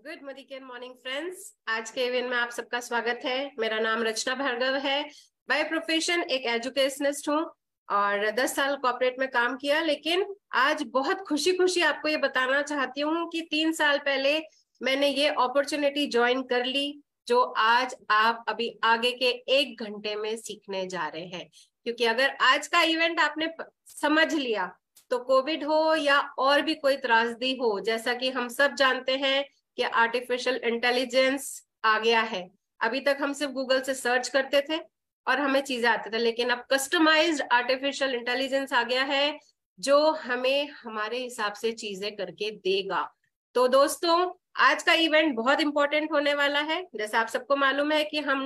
Good morning friends. आज के event में आप सबका स्वागत है। मेरा नाम रचना भार्गव है। बाय प्रोफेशन एक एजुकेशनिस्ट हूँ और 10 साल कॉर्पोरेट में काम किया, लेकिन आज बहुत खुशी खुशी आपको ये बताना चाहती हूँ कि 3 साल पहले मैंने ये अपॉर्चुनिटी ज्वाइन कर ली, जो आज आप अभी आगे के 1 घंटे में सीखने जा रहे हैं। क्योंकि अगर आज का इवेंट आपने समझ लिया तो कोविड हो या और भी कोई त्रासदी हो, जैसा कि हम सब जानते हैं कि आर्टिफिशियल इंटेलिजेंस आ गया है। अभी तक हम सिर्फ गूगल से सर्च करते थे और हमें चीजें आती थी, लेकिन अब कस्टमाइज्ड आर्टिफिशियल इंटेलिजेंस आ गया है जो हमें हमारे हिसाब से चीजें करके देगा। तो दोस्तों, आज का इवेंट बहुत इंपॉर्टेंट होने वाला है। जैसे आप सबको मालूम है कि हम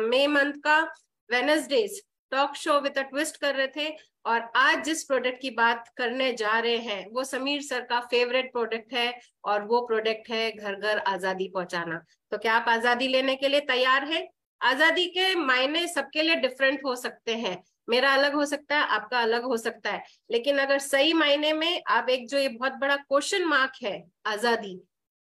मई मंथ का Wednesday's talk show with a twist कर रहे थे, और आज जिस प्रोडक्ट की बात करने जा रहे हैं वो समीर सर का फेवरेट प्रोडक्ट है, और वो प्रोडक्ट है घर घर आजादी पहुंचाना। तो क्या आप आजादी लेने के लिए तैयार हैं? आजादी के मायने सबके लिए डिफरेंट हो सकते हैं। मेरा अलग हो सकता है, आपका अलग हो सकता है, लेकिन अगर सही मायने में आप एक जो ये बहुत बड़ा क्वेश्चन मार्क है आजादी,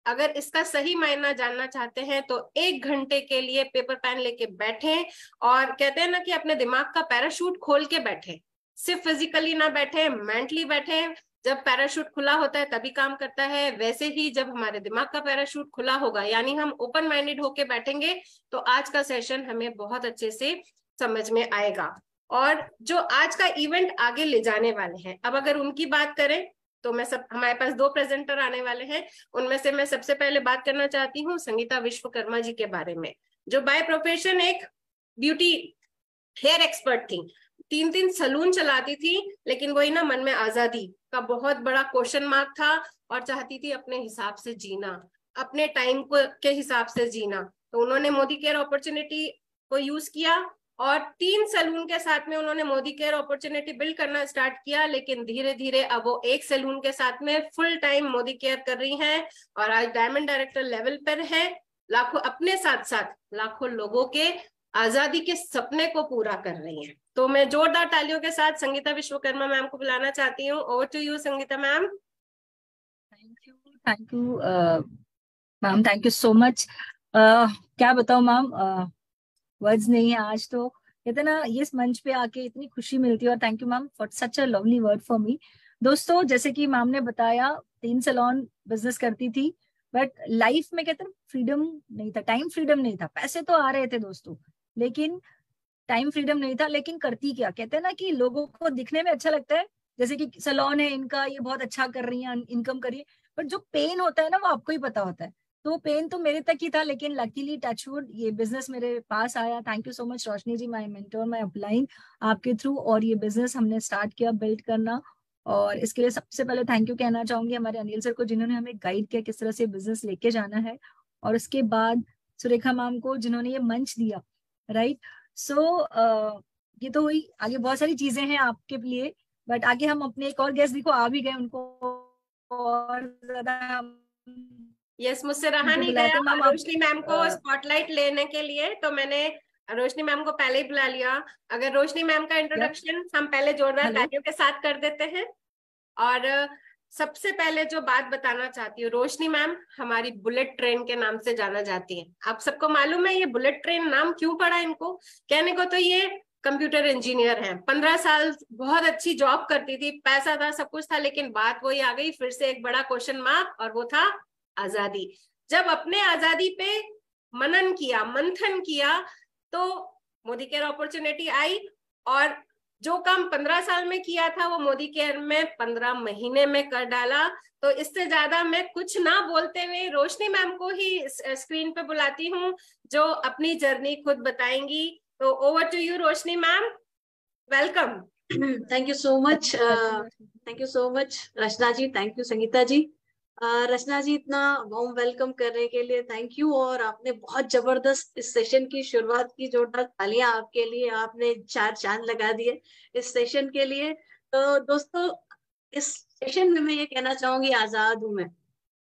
अगर इसका सही मायना जानना चाहते हैं तो 1 घंटे के लिए पेपर पेन लेके बैठे, और कहते हैं ना कि अपने दिमाग का पैराशूट खोल के बैठे। सिर्फ फिजिकली ना बैठे, मेंटली बैठे। जब पैराशूट खुला होता है तभी काम करता है, वैसे ही जब हमारे दिमाग का पैराशूट खुला होगा, यानी हम ओपन माइंडेड होके बैठेंगे, तो आज का सेशन हमें बहुत अच्छे से समझ में आएगा। और जो आज का इवेंट आगे ले जाने वाले हैं, अब अगर उनकी बात करें तो हमारे पास 2 प्रेजेंटर आने वाले हैं। उनमें से मैं सबसे पहले बात करना चाहती हूँ संगीता विश्वकर्मा जी के बारे में, जो बाय प्रोफेशन एक ब्यूटी हेयर एक्सपर्ट थी। 3 सलून चलाती थी, लेकिन वही ना, मन में आजादी का बहुत बड़ा क्वेश्चन मार्क था और चाहती थी अपने हिसाब से जीना, अपने टाइम को के हिसाब से जीना। तो उन्होंने मोदी केयर अपॉर्चुनिटी को यूज किया और 3 सैलून के साथ में उन्होंने मोदी केयर अपॉर्चुनिटी बिल्ड करना स्टार्ट किया। लेकिन धीरे धीरे अब वो एक सैलून के साथ में फुल टाइम मोदी केयर कर रही हैं और आज डायमंड डायरेक्टर लेवल पर है। लाखों, अपने साथ साथ लाखों लोगों के आजादी के सपने को पूरा कर रही हैं। तो मैं जोरदार तालियों के साथ संगीता विश्वकर्मा मैम को बुलाना चाहती हूँ। Over to you Sangeeta ma'am. Thank you ma'am, thank you so much. क्या बताऊं मैम, वर्ड्स नहीं है। आज तो कहते ना, ये इस मंच पे आके इतनी खुशी मिलती है, और thank you ma'am for such a lovely word for me. दोस्तों, जैसे कि मैम ने बताया, 3 सैलून बिजनेस करती थी, बट लाइफ में कहते ना फ्रीडम नहीं था, टाइम फ्रीडम नहीं था। पैसे तो आ रहे थे दोस्तों, लेकिन टाइम फ्रीडम नहीं था। लेकिन करती क्या, कहते हैं ना कि लोगों को दिखने में अच्छा लगता है, जैसे कि सैलून है इनका, ये बहुत अच्छा कर रही है, इनकम कर रही है, बट जो पेन होता है ना वो आपको ही पता होता है। तो पेन तो मेरे तक ही था, लेकिन लकीली टचवुड ये बिजनेस मेरे पास आया। Thank you so much Roshni ji, my mentor, my upline आपके थ्रू, और ये बिजनेस हमने स्टार्ट किया बिल्ड करना। और इसके लिए सबसे पहले थैंक यू कहना चाहूंगी हमारे अनिल सर को, जिन्होंने हमें गाइड किया किस तरह से बिजनेस लेके जाना है। और उसके बाद सुरेखा मैम को, जिन्होंने ये मंच दिया। राइट। सो ये तो हुई, आगे बहुत सारी चीजें हैं आपके लिए, बट आगे हम अपने एक और गेस्ट देखो आ भी गए, उनको और ज्यादा यस, मुझसे रहा नहीं गया बुलाते हैं। मैम आप रोशनी मैम को स्पॉटलाइट लेने के लिए, तो मैंने रोशनी मैम को पहले ही बुला लिया। अगर रोशनी मैम का क्या, इंट्रोडक्शन हम पहले जोरदार हेलो। तालियों के साथ कर देते हैं। और सबसे पहले जो बात बताना चाहती हूँ, रोशनी मैम हमारी बुलेट ट्रेन के नाम से जाना जाती है। आप सबको मालूम है ये बुलेट ट्रेन नाम क्यों पड़ा इनको? कहने को तो ये कंप्यूटर इंजीनियर हैं, 15 साल बहुत अच्छी जॉब करती थी, पैसा था, सब कुछ था, लेकिन बात वही आ गई फिर से, एक बड़ा क्वेश्चन मार्क, और वो था आजादी। जब अपने आजादी पे मनन किया, मंथन किया, तो मोदी केयर अपॉर्चुनिटी आई, और जो काम 15 साल में किया था वो मोदी केयर में 15 महीने में कर डाला। तो इससे ज्यादा मैं कुछ ना बोलते हुए रोशनी मैम को ही स्क्रीन पे बुलाती हूँ, जो अपनी जर्नी खुद बताएंगी। तो over to you Roshni ma'am, welcome. Thank you so much, thank you so much Rachna ji, thank you Sangeeta ji. Rachna ji, इतना वार्म वेलकम करने के लिए थैंक यू। और आपने बहुत जबरदस्त इस सेशन की शुरुआत की, जोरदार तालियां आपके लिए, आपने 4 चांद लगा दिए इस सेशन के लिए। तो दोस्तों, इस सेशन में मैं ये कहना चाहूंगी, आजाद हूं मैं,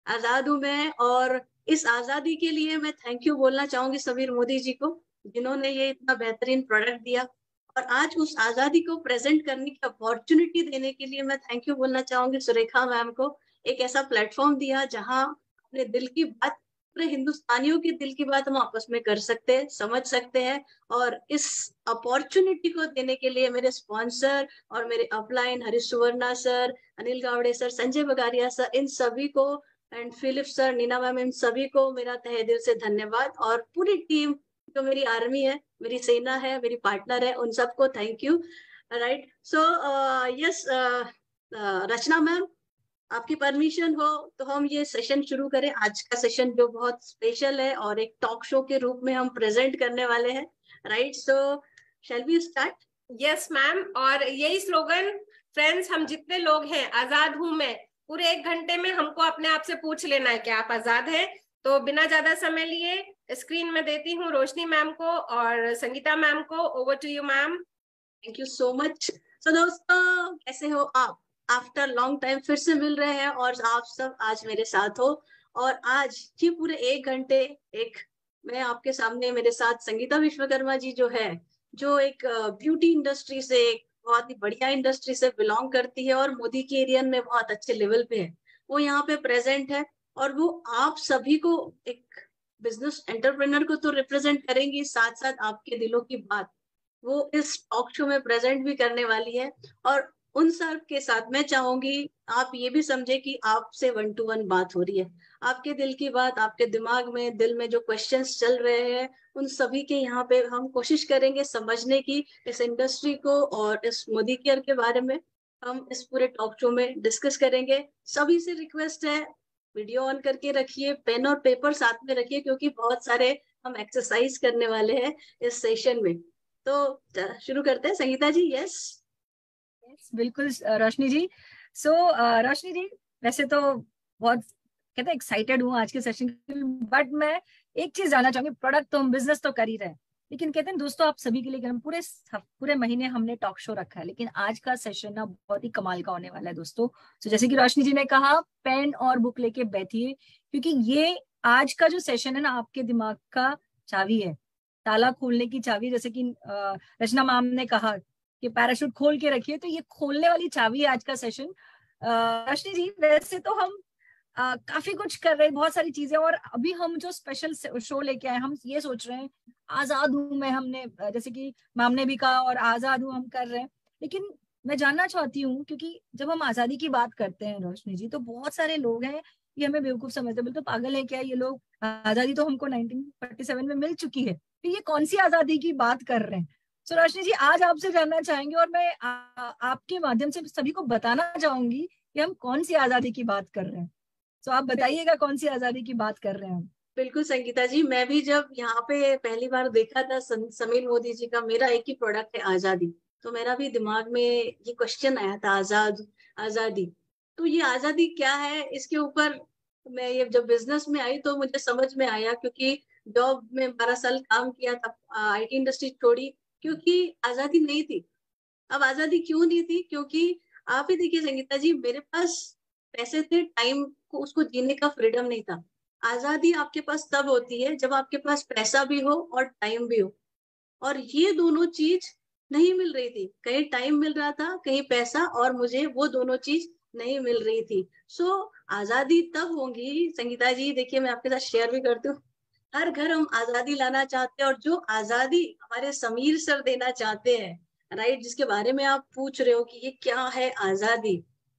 आजाद हूं मैं। और इस आजादी के लिए मैं थैंक यू बोलना चाहूंगी समीर मोदी जी को, जिन्होंने ये इतना बेहतरीन प्रोडक्ट दिया। और आज उस आजादी को प्रेजेंट करने की अपॉर्चुनिटी देने के लिए मैं थैंक यू बोलना चाहूंगी सुरेखा मैम को, एक ऐसा प्लेटफॉर्म दिया जहां अपने दिल की बात, पूरे हिंदुस्तानियों के दिल की बात हम आपस में कर सकते हैं, समझ सकते हैं। और इस अपॉर्चुनिटी को देने के लिए मेरे स्पॉन्सर और मेरे upline Harish Suvarna sir, Anil Gawade sir, Sanjay Bagaria sir, इन सभी को, and Philip sir, Neena ma'am, इन सभी को मेरा तहे दिल से धन्यवाद। और पूरी टीम जो मेरी आर्मी है, मेरी सेना है, मेरी पार्टनर है, उन सबको thank you. Right, so yes Rachna ma'am, आपकी परमिशन हो तो हम ये सेशन शुरू करें। आज का सेशन जो बहुत स्पेशल है और एक टॉक शो के रूप में हम प्रेजेंट करने वाले हैं। Right, so shall we start? Yes ma'am, और यही स्लोगन, फ्रेंड्स हम जितने लोग हैं, आजाद हूं मैं, पूरे 1 घंटे में हमको अपने आप से पूछ लेना है कि आप आजाद हैं। तो बिना ज्यादा समय लिए स्क्रीन में देती हूँ रोशनी मैम को और संगीता मैम को। Over to you ma'am. Thank you so much. So दोस्तों, कैसे हो आप? आफ्टर लॉन्ग टाइम फिर से मिल रहे हैं और आप सब आज मेरे साथ हो। और आज ये पूरे 1 घंटे मैं आपके सामने, मेरे साथ संगीता विश्वकर्मा जी जो है, जो एक ब्यूटी इंडस्ट्री से, एक बहुत ही बढ़िया इंडस्ट्री से बिलोंग करती है और मोदी के एरिया में बहुत अच्छे लेवल पे है, वो यहाँ पे प्रेजेंट है। और वो आप सभी को, एक बिजनेस एंटरप्रेन्योर को तो रिप्रेजेंट करेंगी, साथ साथ आपके दिलों की बात वो इस टॉक शो में प्रेजेंट भी करने वाली है। और उन सब के साथ मैं चाहूंगी आप ये भी समझे कि आपसे 1 to 1 बात हो रही है, आपके दिल की बात, आपके दिमाग में, दिल में जो क्वेश्चंस चल रहे हैं, उन सभी के यहाँ पे हम कोशिश करेंगे समझने की, इस इंडस्ट्री को और इस मोदी केयर के बारे में हम इस पूरे टॉक शो में डिस्कस करेंगे। सभी से रिक्वेस्ट है, वीडियो ऑन करके रखिए, पेन और पेपर साथ में रखिए, क्योंकि बहुत सारे हम एक्सरसाइज करने वाले हैं इस सेशन में। तो शुरू करते हैं संगीता जी। यस बिल्कुल रोशनी जी। सो रोशनी जी, वैसे तो बहुत कहते हैं एक्साइटेड हूँ आज के सेशन के लिए, बट मैं एक चीज जानना चाहूंगी। प्रोडक्ट तो हम बिजनेस तो कर ही रहे हैं, लेकिन कहते हैं दोस्तों आप सभी के लिए हम पूरे महीने हमने टॉक शो रखा है, लेकिन आज का सेशन ना बहुत ही कमाल का होने वाला है दोस्तों। तो जैसे कि रोशनी जी ने कहा, पेन और बुक लेके बैठिए, क्योंकि ये आज का जो सेशन है ना आपके दिमाग का चाबी है, ताला खोलने की चाबी। जैसे कि रचना मैम ने कहा कि पैराशूट खोल के रखिए, तो ये खोलने वाली चाबी है आज का सेशन। रोशनी जी, वैसे तो हम काफी कुछ कर रहे हैं, बहुत सारी चीजें, और अभी हम जो स्पेशल शो लेके आए, हम ये सोच रहे हैं आजाद हूं मैं, हमने जैसे कि मैम ने भी कहा, और आजाद हूं हम कर रहे हैं। लेकिन मैं जानना चाहती हूँ, क्योंकि जब हम आजादी की बात करते हैं रोशनी जी, तो बहुत सारे लोग हैं ये हमें बेवकूफ समझते हैं, बिल्कुल पागल है क्या ये लोग, आजादी तो हमको 1947 में मिल चुकी है, तो ये कौन सी आजादी की बात कर रहे हैं। तो रोशनी जी, आज आपसे जानना चाहेंगे, और मैं आपके माध्यम से सभी को बताना चाहूंगी कि हम कौन सी आजादी की बात कर रहे हैं। तो आप बताइएगा कौन सी आजादी की बात कर रहे हैं हम। बिल्कुल संगीता जी, मैं भी जब यहाँ पे पहली बार देखा था समीर मोदी जी का, मेरा एक ही प्रोडक्ट है आजादी, तो मेरा भी दिमाग में ये क्वेश्चन आया था, आजादी। तो ये आजादी क्या है, इसके ऊपर मैं ये जब बिजनेस में आई तो मुझे समझ में आया, क्योंकि जॉब में 12 साल काम किया था, आईटी इंडस्ट्री छोड़ी, क्योंकि आजादी नहीं थी। अब आजादी क्यों नहीं थी? क्योंकि आप ही देखिए संगीता जी, मेरे पास पैसे थे, टाइम को उसको जीने का फ्रीडम नहीं था। आजादी आपके पास तब होती है जब आपके पास पैसा भी हो और टाइम भी हो, और ये दोनों चीज नहीं मिल रही थी। कहीं टाइम मिल रहा था, कहीं पैसा, और मुझे वो दोनों चीज नहीं मिल रही थी। सो आजादी तब होगी संगीता जी, देखिए मैं आपके साथ शेयर भी करती हूँ, हर घर हम आजादी लाना चाहते हैं, और जो आजादी हमारे समीर सर देना चाहते हैं, राइट, जिसके बारे में आप पूछ रहे हो कि ये क्या है आजादी,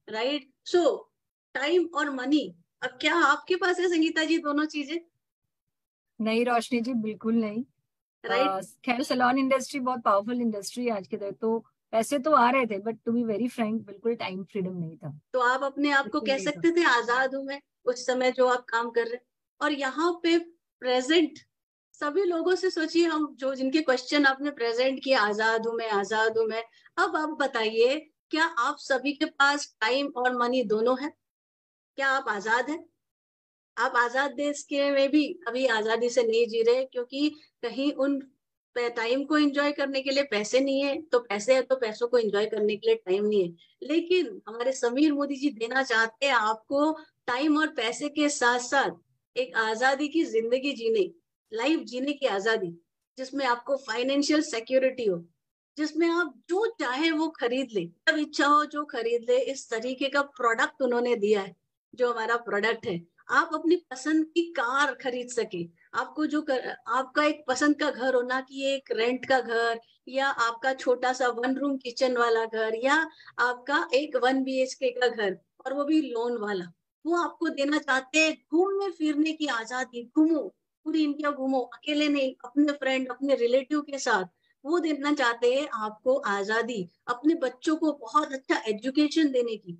राइट। सो टाइम और मनी, अब क्या आपके पास है संगीता जी दोनों चीजें? नहीं रोशनी जी, बिल्कुल नहीं। राइट, खैर सैलून इंडस्ट्री बहुत पावरफुल इंडस्ट्री है आज के दिन, तो पैसे तो आ रहे थे, but to be very frank बिल्कुल टाइम फ्रीडम नहीं था, तो आप अपने आप को बिल्कुल कह नहीं था। सकते थे आजाद हूं मैं उस समय जो आप काम कर रहे हैं। और यहाँ पे प्रेजेंट सभी लोगों से सोचिए, हम जो जिनके क्वेश्चन आपने प्रेजेंट किया, आजाद हूं मैं, आजाद हूं मैं, अब आप बताइए, क्या आप सभी के पास टाइम और मनी दोनों है? क्या आप आजाद हैं? आप आजाद देश के में भी अभी आजादी से नहीं जी रहे, क्योंकि कहीं उन टाइम को एंजॉय करने के लिए पैसे नहीं है, तो पैसे है तो पैसों को एंजॉय करने के लिए टाइम नहीं है। लेकिन हमारे समीर मोदी जी देना चाहते हैं आपको टाइम और पैसे के साथ साथ एक आजादी की जिंदगी जीने, लाइफ जीने की आजादी, जिसमें आपको फाइनेंशियल सिक्योरिटी हो, जिसमें आप जो चाहे वो खरीद ले, जब इच्छा हो जो खरीद ले। इस तरीके का प्रोडक्ट उन्होंने दिया है, जो हमारा प्रोडक्ट है। आप अपनी पसंद की कार खरीद सके, आपको आपका एक पसंद का घर हो, ना कि एक रेंट का घर या आपका छोटा सा 1 रूम किचन वाला घर या आपका एक 1 BHK का घर, और वो भी लोन वाला। वो आपको देना चाहते हैं घूमने फिरने की आजादी, घूमो पूरी इंडिया घूमो, अकेले नहीं, अपने फ्रेंड अपने रिलेटिव के साथ। वो देना चाहते हैं आपको आजादी, अपने बच्चों को बहुत अच्छा एजुकेशन देने की।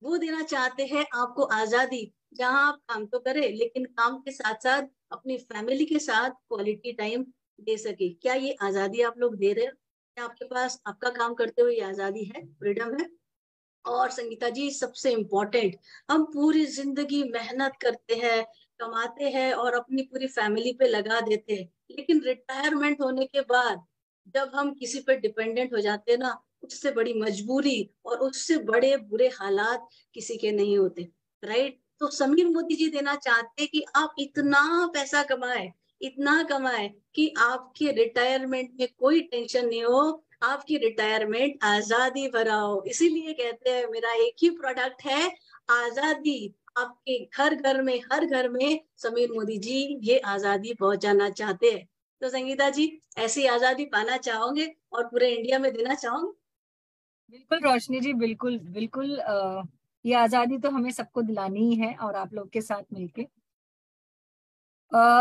वो देना चाहते हैं आपको आजादी, जहां आप काम तो करें लेकिन काम के साथ साथ अपनी फैमिली के साथ क्वालिटी टाइम दे सके। क्या ये आजादी आप लोग दे रहे हो? क्या आपके पास आपका काम करते हुए ये आजादी है, फ्रीडम है? और संगीता जी, सबसे इम्पोर्टेंट, हम पूरी जिंदगी मेहनत करते हैं, कमाते हैं और अपनी पूरी फैमिली पे लगा देते हैं, लेकिन रिटायरमेंट होने के बाद जब हम किसी पे डिपेंडेंट हो जाते हैं ना, उससे बड़ी मजबूरी और उससे बड़े बुरे हालात किसी के नहीं होते, राइट? तो समीर मोदी जी देना चाहते हैं कि आप इतना पैसा कमाए, इतना कमाए कि आपके रिटायरमेंट में कोई टेंशन नहीं हो, आपकी रिटायरमेंट आजादी भरा हो। इसीलिए कहते हैं मेरा एक ही प्रोडक्ट है, आजादी। आपके घर घर में, हर घर में समीर मोदी जी ये आजादी पहुंचाना चाहते हैं। तो संगीता जी, ऐसी आजादी पाना चाहोगे और पूरे इंडिया में देना चाहोगे? बिल्कुल रोशनी जी, बिल्कुल बिल्कुल। ये आजादी तो हमें सबको दिलानी ही है, और आप लोग के साथ मिलके।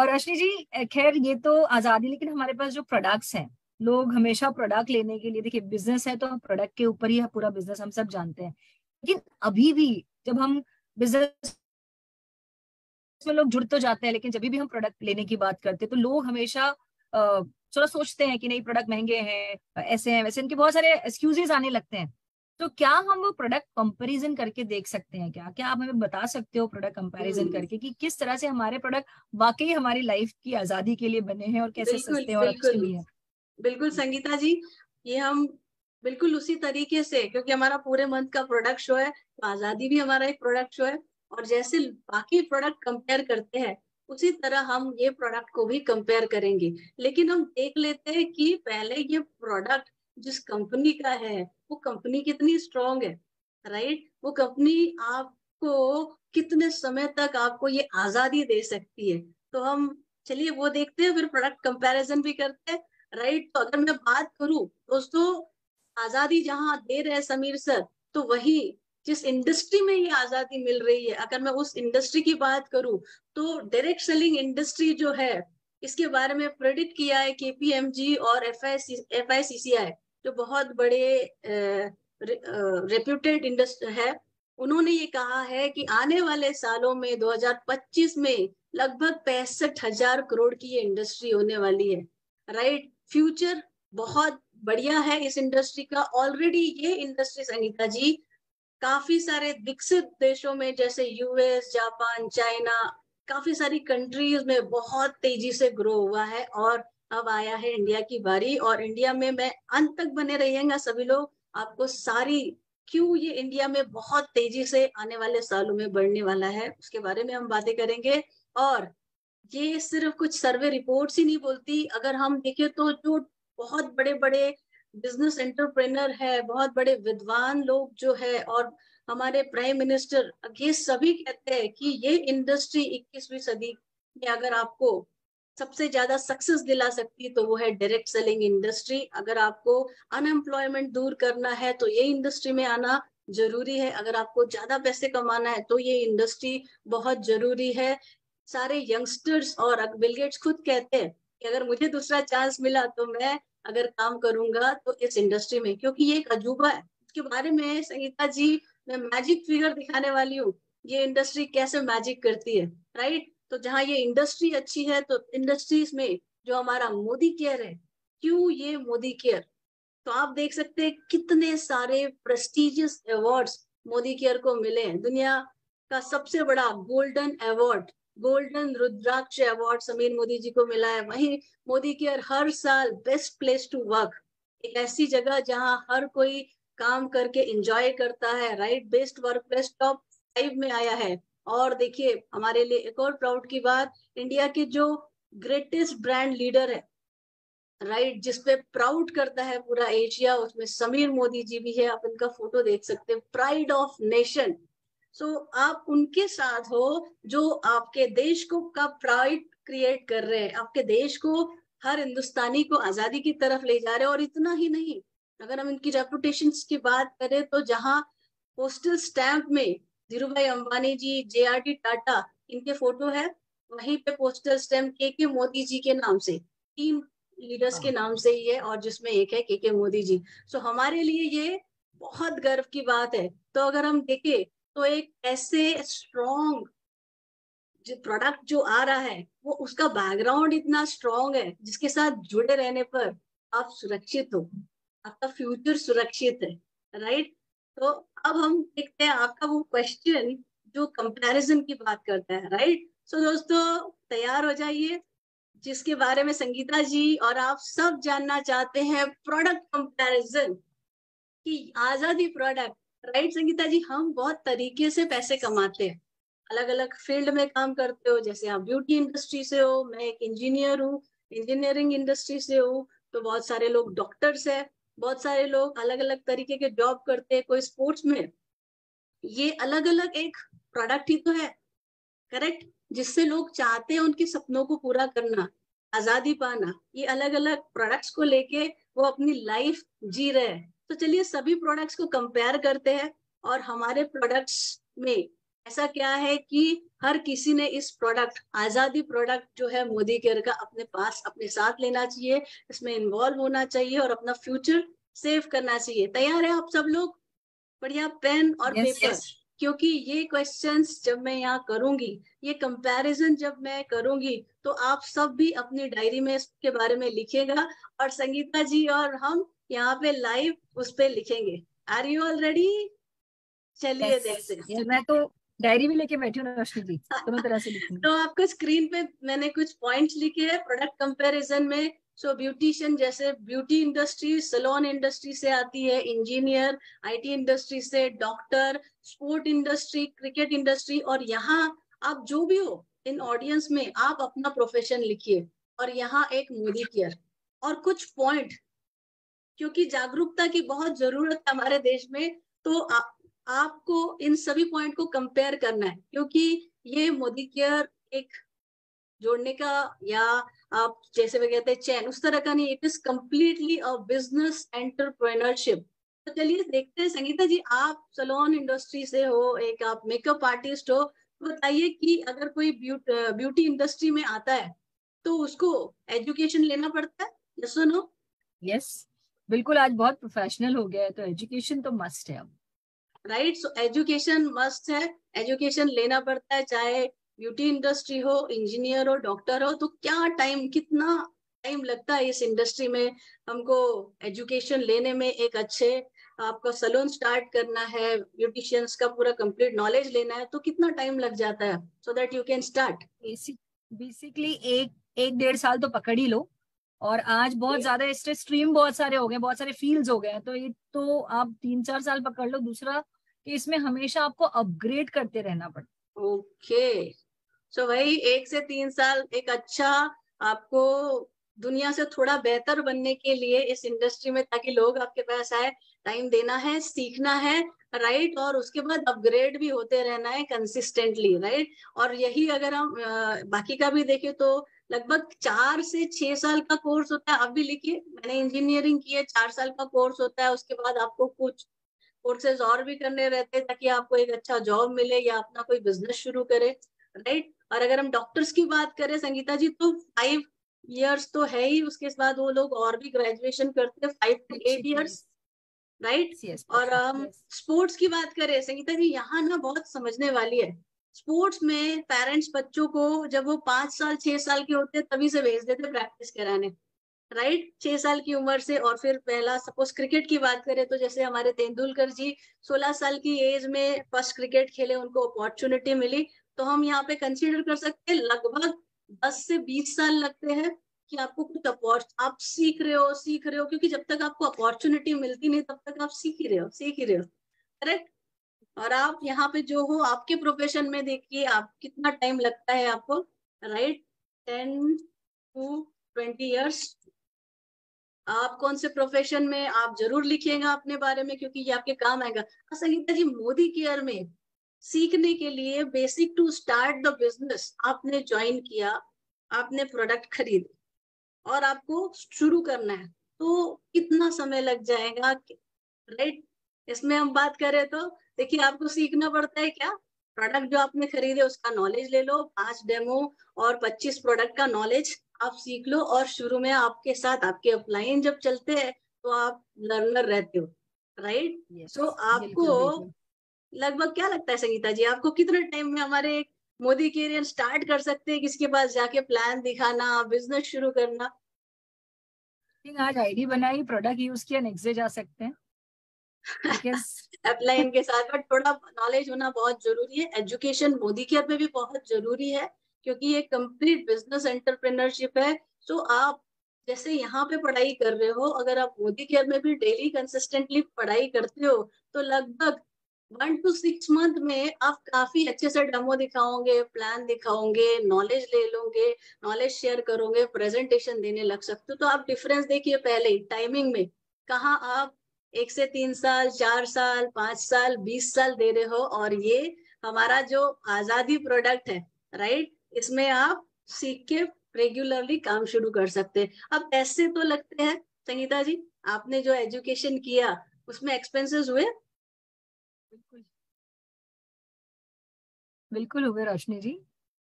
रोशनी जी, खैर ये तो आजादी, लेकिन हमारे पास जो प्रोडक्ट्स हैं, लोग हमेशा प्रोडक्ट लेने के लिए, देखिए बिजनेस है तो प्रोडक्ट के ऊपर ही है पूरा बिजनेस, हम सब जानते हैं। लेकिन अभी भी जब हम बिजनेस में लोग जुड़ तो जाते हैं, लेकिन जब भी हम प्रोडक्ट लेने की बात करते हैं तो लोग हमेशा थोड़ा सोचते हैं कि नहीं प्रोडक्ट महंगे हैं, ऐसे हैं वैसे, इनके बहुत सारे एक्सक्यूजेस आने लगते हैं। तो क्या हम वो प्रोडक्ट कंपैरिजन करके देख सकते हैं? क्या क्या आप हमें बता सकते हो प्रोडक्ट कंपैरिजन करके कि किस तरह से हमारे प्रोडक्ट वाकई हमारी लाइफ की आजादी के लिए बने हैं और कैसे बिल्कुल सस्ते और अच्छे बिल्कुल भी हैं? बिल्कुल संगीता जी, ये हम बिल्कुल उसी तरीके से, क्योंकि हमारा पूरे मंथ का प्रोडक्ट शो है, तो आजादी भी हमारा एक प्रोडक्ट शो है, और जैसे बाकी प्रोडक्ट कंपेयर करते हैं उसी तरह हम ये प्रोडक्ट को भी कंपेयर करेंगे। लेकिन हम देख लेते हैं कि पहले ये प्रोडक्ट जिस कंपनी का है वो कंपनी कितनी स्ट्रांग है, राइट? वो कंपनी आपको कितने समय तक आपको ये आजादी दे सकती है। तो हम चलिए वो देखते हैं, फिर प्रोडक्ट कंपैरिजन भी करते हैं, राइट? तो अगर मैं बात करूं दोस्तों, आजादी जहां दे रहे हैं समीर सर, तो वही जिस इंडस्ट्री में ये आजादी मिल रही है, अगर मैं उस इंडस्ट्री की बात करूं, तो डायरेक्ट सेलिंग इंडस्ट्री जो है, इसके बारे में प्रेडिक्ट किया है KPMG और FICCI, जो बहुत बड़े रेप्यूटेड इंडस्ट्री है। उन्होंने ये कहा है कि आने वाले सालों में 2025 में लगभग 65,000 करोड़ की ये इंडस्ट्री होने वाली है, राइट? फ्यूचर बहुत बढ़िया है इस इंडस्ट्री का। ऑलरेडी ये इंडस्ट्री संगीता जी काफी सारे विकसित देशों में, जैसे US, जापान, चाइना, काफी सारी कंट्रीज में बहुत तेजी से ग्रो हुआ है, और अब आया है इंडिया की बारी। और इंडिया में मैं अंत तक बने रहिएगा सभी लोग, आपको सारी क्यों ये इंडिया में बहुत तेजी से आने वाले सालों में बढ़ने वाला है उसके बारे में हम बातें करेंगे। और ये सिर्फ कुछ सर्वे रिपोर्ट्स ही नहीं बोलती, अगर हम देखें तो जो बहुत बड़े बड़े बिजनेस एंटरप्रेनर है, बहुत बड़े विद्वान लोग जो है, और हमारे प्राइम मिनिस्टर, ये सभी कहते हैं कि ये इंडस्ट्री 21वीं सदी में अगर आपको सबसे ज्यादा सक्सेस दिला सकती है तो वो है डायरेक्ट सेलिंग इंडस्ट्री। अगर आपको अनएम्प्लॉयमेंट दूर करना है तो ये इंडस्ट्री में आना जरूरी है, अगर आपको ज्यादा पैसे कमाना है तो ये इंडस्ट्री बहुत जरूरी है। सारे यंगस्टर्स और बिल गेट्स खुद कहते हैं कि अगर मुझे दूसरा चांस मिला तो मैं अगर काम करूंगा तो इस इंडस्ट्री में, क्योंकि ये एक अजूबा है। इसके बारे में संगीता जी मैं मैजिक फिगर दिखाने वाली हूँ, ये इंडस्ट्री कैसे मैजिक करती है, राइट? तो जहाँ ये इंडस्ट्री अच्छी है, तो इंडस्ट्रीज में जो हमारा मोदी केयर है, क्यों ये मोदी केयर, तो आप देख सकते हैं कितने सारे प्रेस्टिजियस अवार्ड्स मोदी केयर को मिले हैं। दुनिया का सबसे बड़ा गोल्डन अवार्ड, गोल्डन रुद्राक्ष अवार्ड समीर मोदी जी को मिला है। वहीं मोदी केयर हर साल बेस्ट प्लेस टू वर्क, एक ऐसी जगह जहां हर कोई काम करके एंजॉय करता है, right? Best work place top 5 में आया है। और देखिए हमारे लिए एक और प्राउड की बात, इंडिया के जो ग्रेटेस्ट ब्रांड लीडर है, राइट, जिसपे प्राउड करता है पूरा एशिया, उसमें समीर मोदी जी भी है। आप इनका फोटो देख सकते हैं, प्राइड ऑफ नेशन। सो आप उनके साथ हो जो आपके देश को का प्राइड क्रिएट कर रहे हैं, आपके देश को, हर हिंदुस्तानी को आजादी की तरफ ले जा रहे हैं। और इतना ही नहीं, अगर हम इनकी रेपुटेशन की बात करें तो जहाँ पोस्टल स्टैंप में धीरू भाई अंबानी जी, JRD टाटा, इनके फोटो है, वहीं पे पोस्टल स्टैंप के मोदी जी के नाम से, 3 लीडर्स के नाम से ही है, और जिसमें एक है के मोदी जी। सो हमारे लिए ये बहुत गर्व की बात है। तो अगर हम देखें तो एक ऐसे स्ट्रॉन्ग जो प्रोडक्ट जो आ रहा है, वो उसका बैकग्राउंड इतना स्ट्रॉन्ग है, जिसके साथ जुड़े रहने पर आप सुरक्षित हो, आपका फ्यूचर सुरक्षित है, राइट। तो अब हम देखते हैं आपका वो क्वेश्चन जो कंपैरिजन की बात करता है, राइट। सो दोस्तों तैयार हो जाइए, जिसके बारे में संगीता जी और आप सब जानना चाहते हैं, प्रोडक्ट कंपैरिजन की आजादी प्रोडक्ट, राइट। संगीता जी, हम बहुत तरीके से पैसे कमाते हैं, अलग अलग फील्ड में काम करते हो, जैसे आप ब्यूटी इंडस्ट्री से हो, मैं एक इंजीनियर हूँ, इंजीनियरिंग इंडस्ट्री से हूँ, तो बहुत सारे लोग डॉक्टर्स है, बहुत सारे लोग अलग अलग तरीके के जॉब करते हैं, कोई स्पोर्ट्स में। ये अलग अलग एक प्रोडक्ट ही तो है, करेक्ट, जिससे लोग चाहते हैं उनके सपनों को पूरा करना, आजादी पाना। ये अलग अलग प्रोडक्ट्स को लेके वो अपनी लाइफ जी रहे हैं। तो चलिए सभी प्रोडक्ट्स को कंपेयर करते हैं, और हमारे प्रोडक्ट्स में ऐसा क्या है कि हर किसी ने इस प्रोडक्ट, आजादी प्रोडक्ट जो है मोदी केयर का, अपने पास अपने साथ लेना चाहिए, इसमें इन्वॉल्व होना चाहिए और अपना फ्यूचर सेव करना चाहिए। तैयार है आप सब लोग? बढ़िया, पेन और पेपर, क्योंकि ये क्वेश्चंस जब मैं यहाँ करूंगी, ये कंपैरिजन जब मैं करूंगी, तो आप सब भी अपनी डायरी में इसके बारे में लिखेगा, और संगीता जी और हम यहाँ पे लाइव उस पे लिखेंगे। Are you all ready? चलिए देखते हैं। मैं तो डायरी भी लेके बैठी हूँ रोशनी जी, दोनों तरह से लिखूंगी। तो आपको स्क्रीन पे मैंने कुछ पॉइंट्स लिखे हैं प्रोडक्ट कंपैरिजन में। सो ब्यूटिशियन, जैसे ब्यूटी इंडस्ट्री सैलून इंडस्ट्री से आती है, इंजीनियर IT इंडस्ट्री से, doctor, sport industry, cricket industry, और यहाँ आप जो भी हो इन ऑडियंस में, आप अपना प्रोफेशन लिखिए, और यहाँ एक मोदी केयर और कुछ पॉइंट, क्योंकि जागरूकता की बहुत जरूरत है हमारे देश में। तो आपको इन सभी पॉइंट को कंपेयर करना है, क्योंकि ये मोदी केयर एक जोड़ने का, या आप जैसे वे कहते हैं चैन, उस तरह का नहीं, it is completely a business entrepreneurship. तो चलिए देखते हैं। संगीता जी, आप सैलून इंडस्ट्री से हो, एक आप मेकअप आर्टिस्ट हो, तो बताइए कि अगर कोई ब्यूटी इंडस्ट्री में आता है तो उसको एजुकेशन लेना पड़ता है, यस और नो? यस, बिल्कुल, आज बहुत प्रोफेशनल हो गया है, तो एजुकेशन तो मस्ट है अब, राइट। सो एजुकेशन मस्ट है, एजुकेशन लेना पड़ता है, चाहे ब्यूटी इंडस्ट्री हो, इंजीनियर हो, डॉक्टर हो। तो क्या टाइम, कितना टाइम लगता है इस इंडस्ट्री में हमको एजुकेशन लेने में? एक अच्छे आपका सैलून स्टार्ट करना है, ब्यूटिशियंस का पूरा कंप्लीट नॉलेज लेना है, तो कितना टाइम लग जाता है so that you can start? Basically एक 1.5 साल तो पकड़ ही लो। और आज बहुत ज्यादा इससे स्ट्रीम बहुत सारे हो गए, बहुत सारे फील्ड्स हो गए हैं, तो ये तो आप 3-4 साल पकड़ लो। दूसरा कि इसमें हमेशा आपको अपग्रेड करते रहना पड़ता। ओके, सो भाई 1 से 3 साल एक अच्छा, आपको दुनिया से थोड़ा बेहतर बनने के लिए इस इंडस्ट्री में, ताकि लोग आपके पास आए, टाइम देना है, सीखना है, राइट, और उसके बाद अपग्रेड भी होते रहना है कंसिस्टेंटली, राइट। और यही अगर हम बाकी का भी देखें तो लगभग 4 से 6 साल का कोर्स होता है। आप भी लिखिए, मैंने इंजीनियरिंग की है, 4 साल का कोर्स होता है, उसके बाद आपको कुछ कोर्सेज और भी करने रहते हैं, ताकि आपको एक अच्छा जॉब मिले या अपना कोई बिजनेस शुरू करे, राइट। और अगर हम डॉक्टर्स की बात करें संगीता जी, तो 5 years तो है ही, उसके बाद वो लोग और भी ग्रेजुएशन करते हैं, 5 to 8 years, राइट। और हम स्पोर्ट्स की बात करें संगीता जी, यहाँ ना बहुत समझने वाली है। स्पोर्ट्स में पेरेंट्स बच्चों को जब वो 5 साल 6 साल के होते हैं तभी से भेज देते प्रैक्टिस कराने, राइट, 6 साल की उम्र से। और फिर पहला, सपोज क्रिकेट की बात करें तो जैसे हमारे तेंदुलकर जी 16 साल की एज में फर्स्ट क्रिकेट खेले, उनको अपॉर्चुनिटी मिली। तो हम यहाँ पे कंसीडर कर सकते हैं लगभग 10 से 20 साल लगते हैं कि आपको कुछ आप सीख रहे हो, क्योंकि जब तक आपको अपॉर्चुनिटी मिलती नहीं तब तक आप सीख ही रहे हो, करेक्ट। और आप यहाँ पे जो हो आपके प्रोफेशन में देखिए आप कितना टाइम लगता है आपको, राइट, 10 to 20 years। आप कौन से प्रोफेशन में, आप जरूर लिखिएगा अपने बारे में, क्योंकि ये आपके काम आएगा। संगीता जी, मोदी केयर में सीखने के लिए basic to start the business आपने ज्वाइन किया, आपने प्रोडक्ट खरीदे और आपको शुरू करना है, तो कितना समय लग जाएगा, राइट? इसमें हम बात करें तो देखिए, आपको सीखना पड़ता है क्या, प्रोडक्ट जो आपने खरीदे उसका नॉलेज ले लो, 5 डेमो और 25 प्रोडक्ट का नॉलेज आप सीख लो, और शुरू में आपके साथ आपके अपलाइन जब चलते हैं तो आप लर्नर रहते हो, राइट? सो आपको लगभग क्या लगता है संगीता जी, आपको कितने टाइम में हमारे मोदी कैरियर स्टार्ट कर सकते हैं, किसके पास जाके प्लान दिखाना, बिजनेस शुरू करना? आज आईडी बनाई, प्रोडक्ट यूज किया, नेक्स्ट डे जा सकते हैं बिकॉज अपलाइन के साथ, बट थोड़ा नॉलेज होना बहुत जरूरी है। एजुकेशन मोदी केयर में भी बहुत जरूरी है, क्योंकि ये कंप्लीट बिजनेस एंटरप्रेन्योरशिप है। तो आप जैसे यहाँ पे पढ़ाई कर रहे हो, अगर आप मोदी केयर में भी डेली कंसिस्टेंटली पढ़ाई करते हो तो लगभग 1 to 6 मंथ में आप काफी अच्छे से डेमो दिखाओगे, प्लान दिखाओगे, नॉलेज ले लोगे, नॉलेज शेयर करोगे, प्रेजेंटेशन देने लग सकते हो। तो आप डिफरेंस देखिए पहले टाइमिंग में, कहाँ आप 1 से 3 साल, 4 साल, 5 साल, 20 साल दे रहे हो, और ये हमारा जो आजादी प्रोडक्ट है, राइट, इसमें आप सीख के रेगुलरली काम शुरू कर सकते हैं। अब ऐसे तो लगते हैं संगीता जी, आपने जो एजुकेशन किया उसमें एक्सपेंसेस हुए? बिल्कुल बिल्कुल हुए रोशनी जी,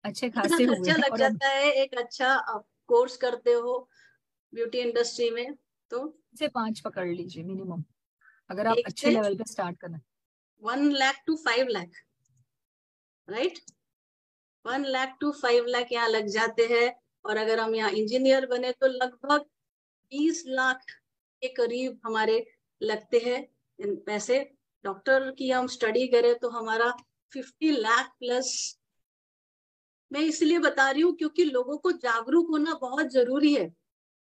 अच्छे कितना खासे हुए खर्चा हैं। लग और अब जाता है एक अच्छा आप कोर्स करते हो ब्यूटी इंडस्ट्री में तो? से 5 पकड़ लीजिए मिनिमम, अगर आप एक अच्छे से लेवल पे स्टार्ट करना। 1 lakh to 5 lakh, right? 1 lakh to 5 lakh यहाँ लग जाते हैं। और अगर हम यहाँ इंजीनियर बने तो लगभग 20 लाख के करीब हमारे लगते हैं इन पैसे। डॉक्टर की हम स्टडी करें तो हमारा 50 लाख प्लस। मैं इसलिए बता रही हूँ क्योंकि लोगों को जागरूक होना बहुत जरूरी है।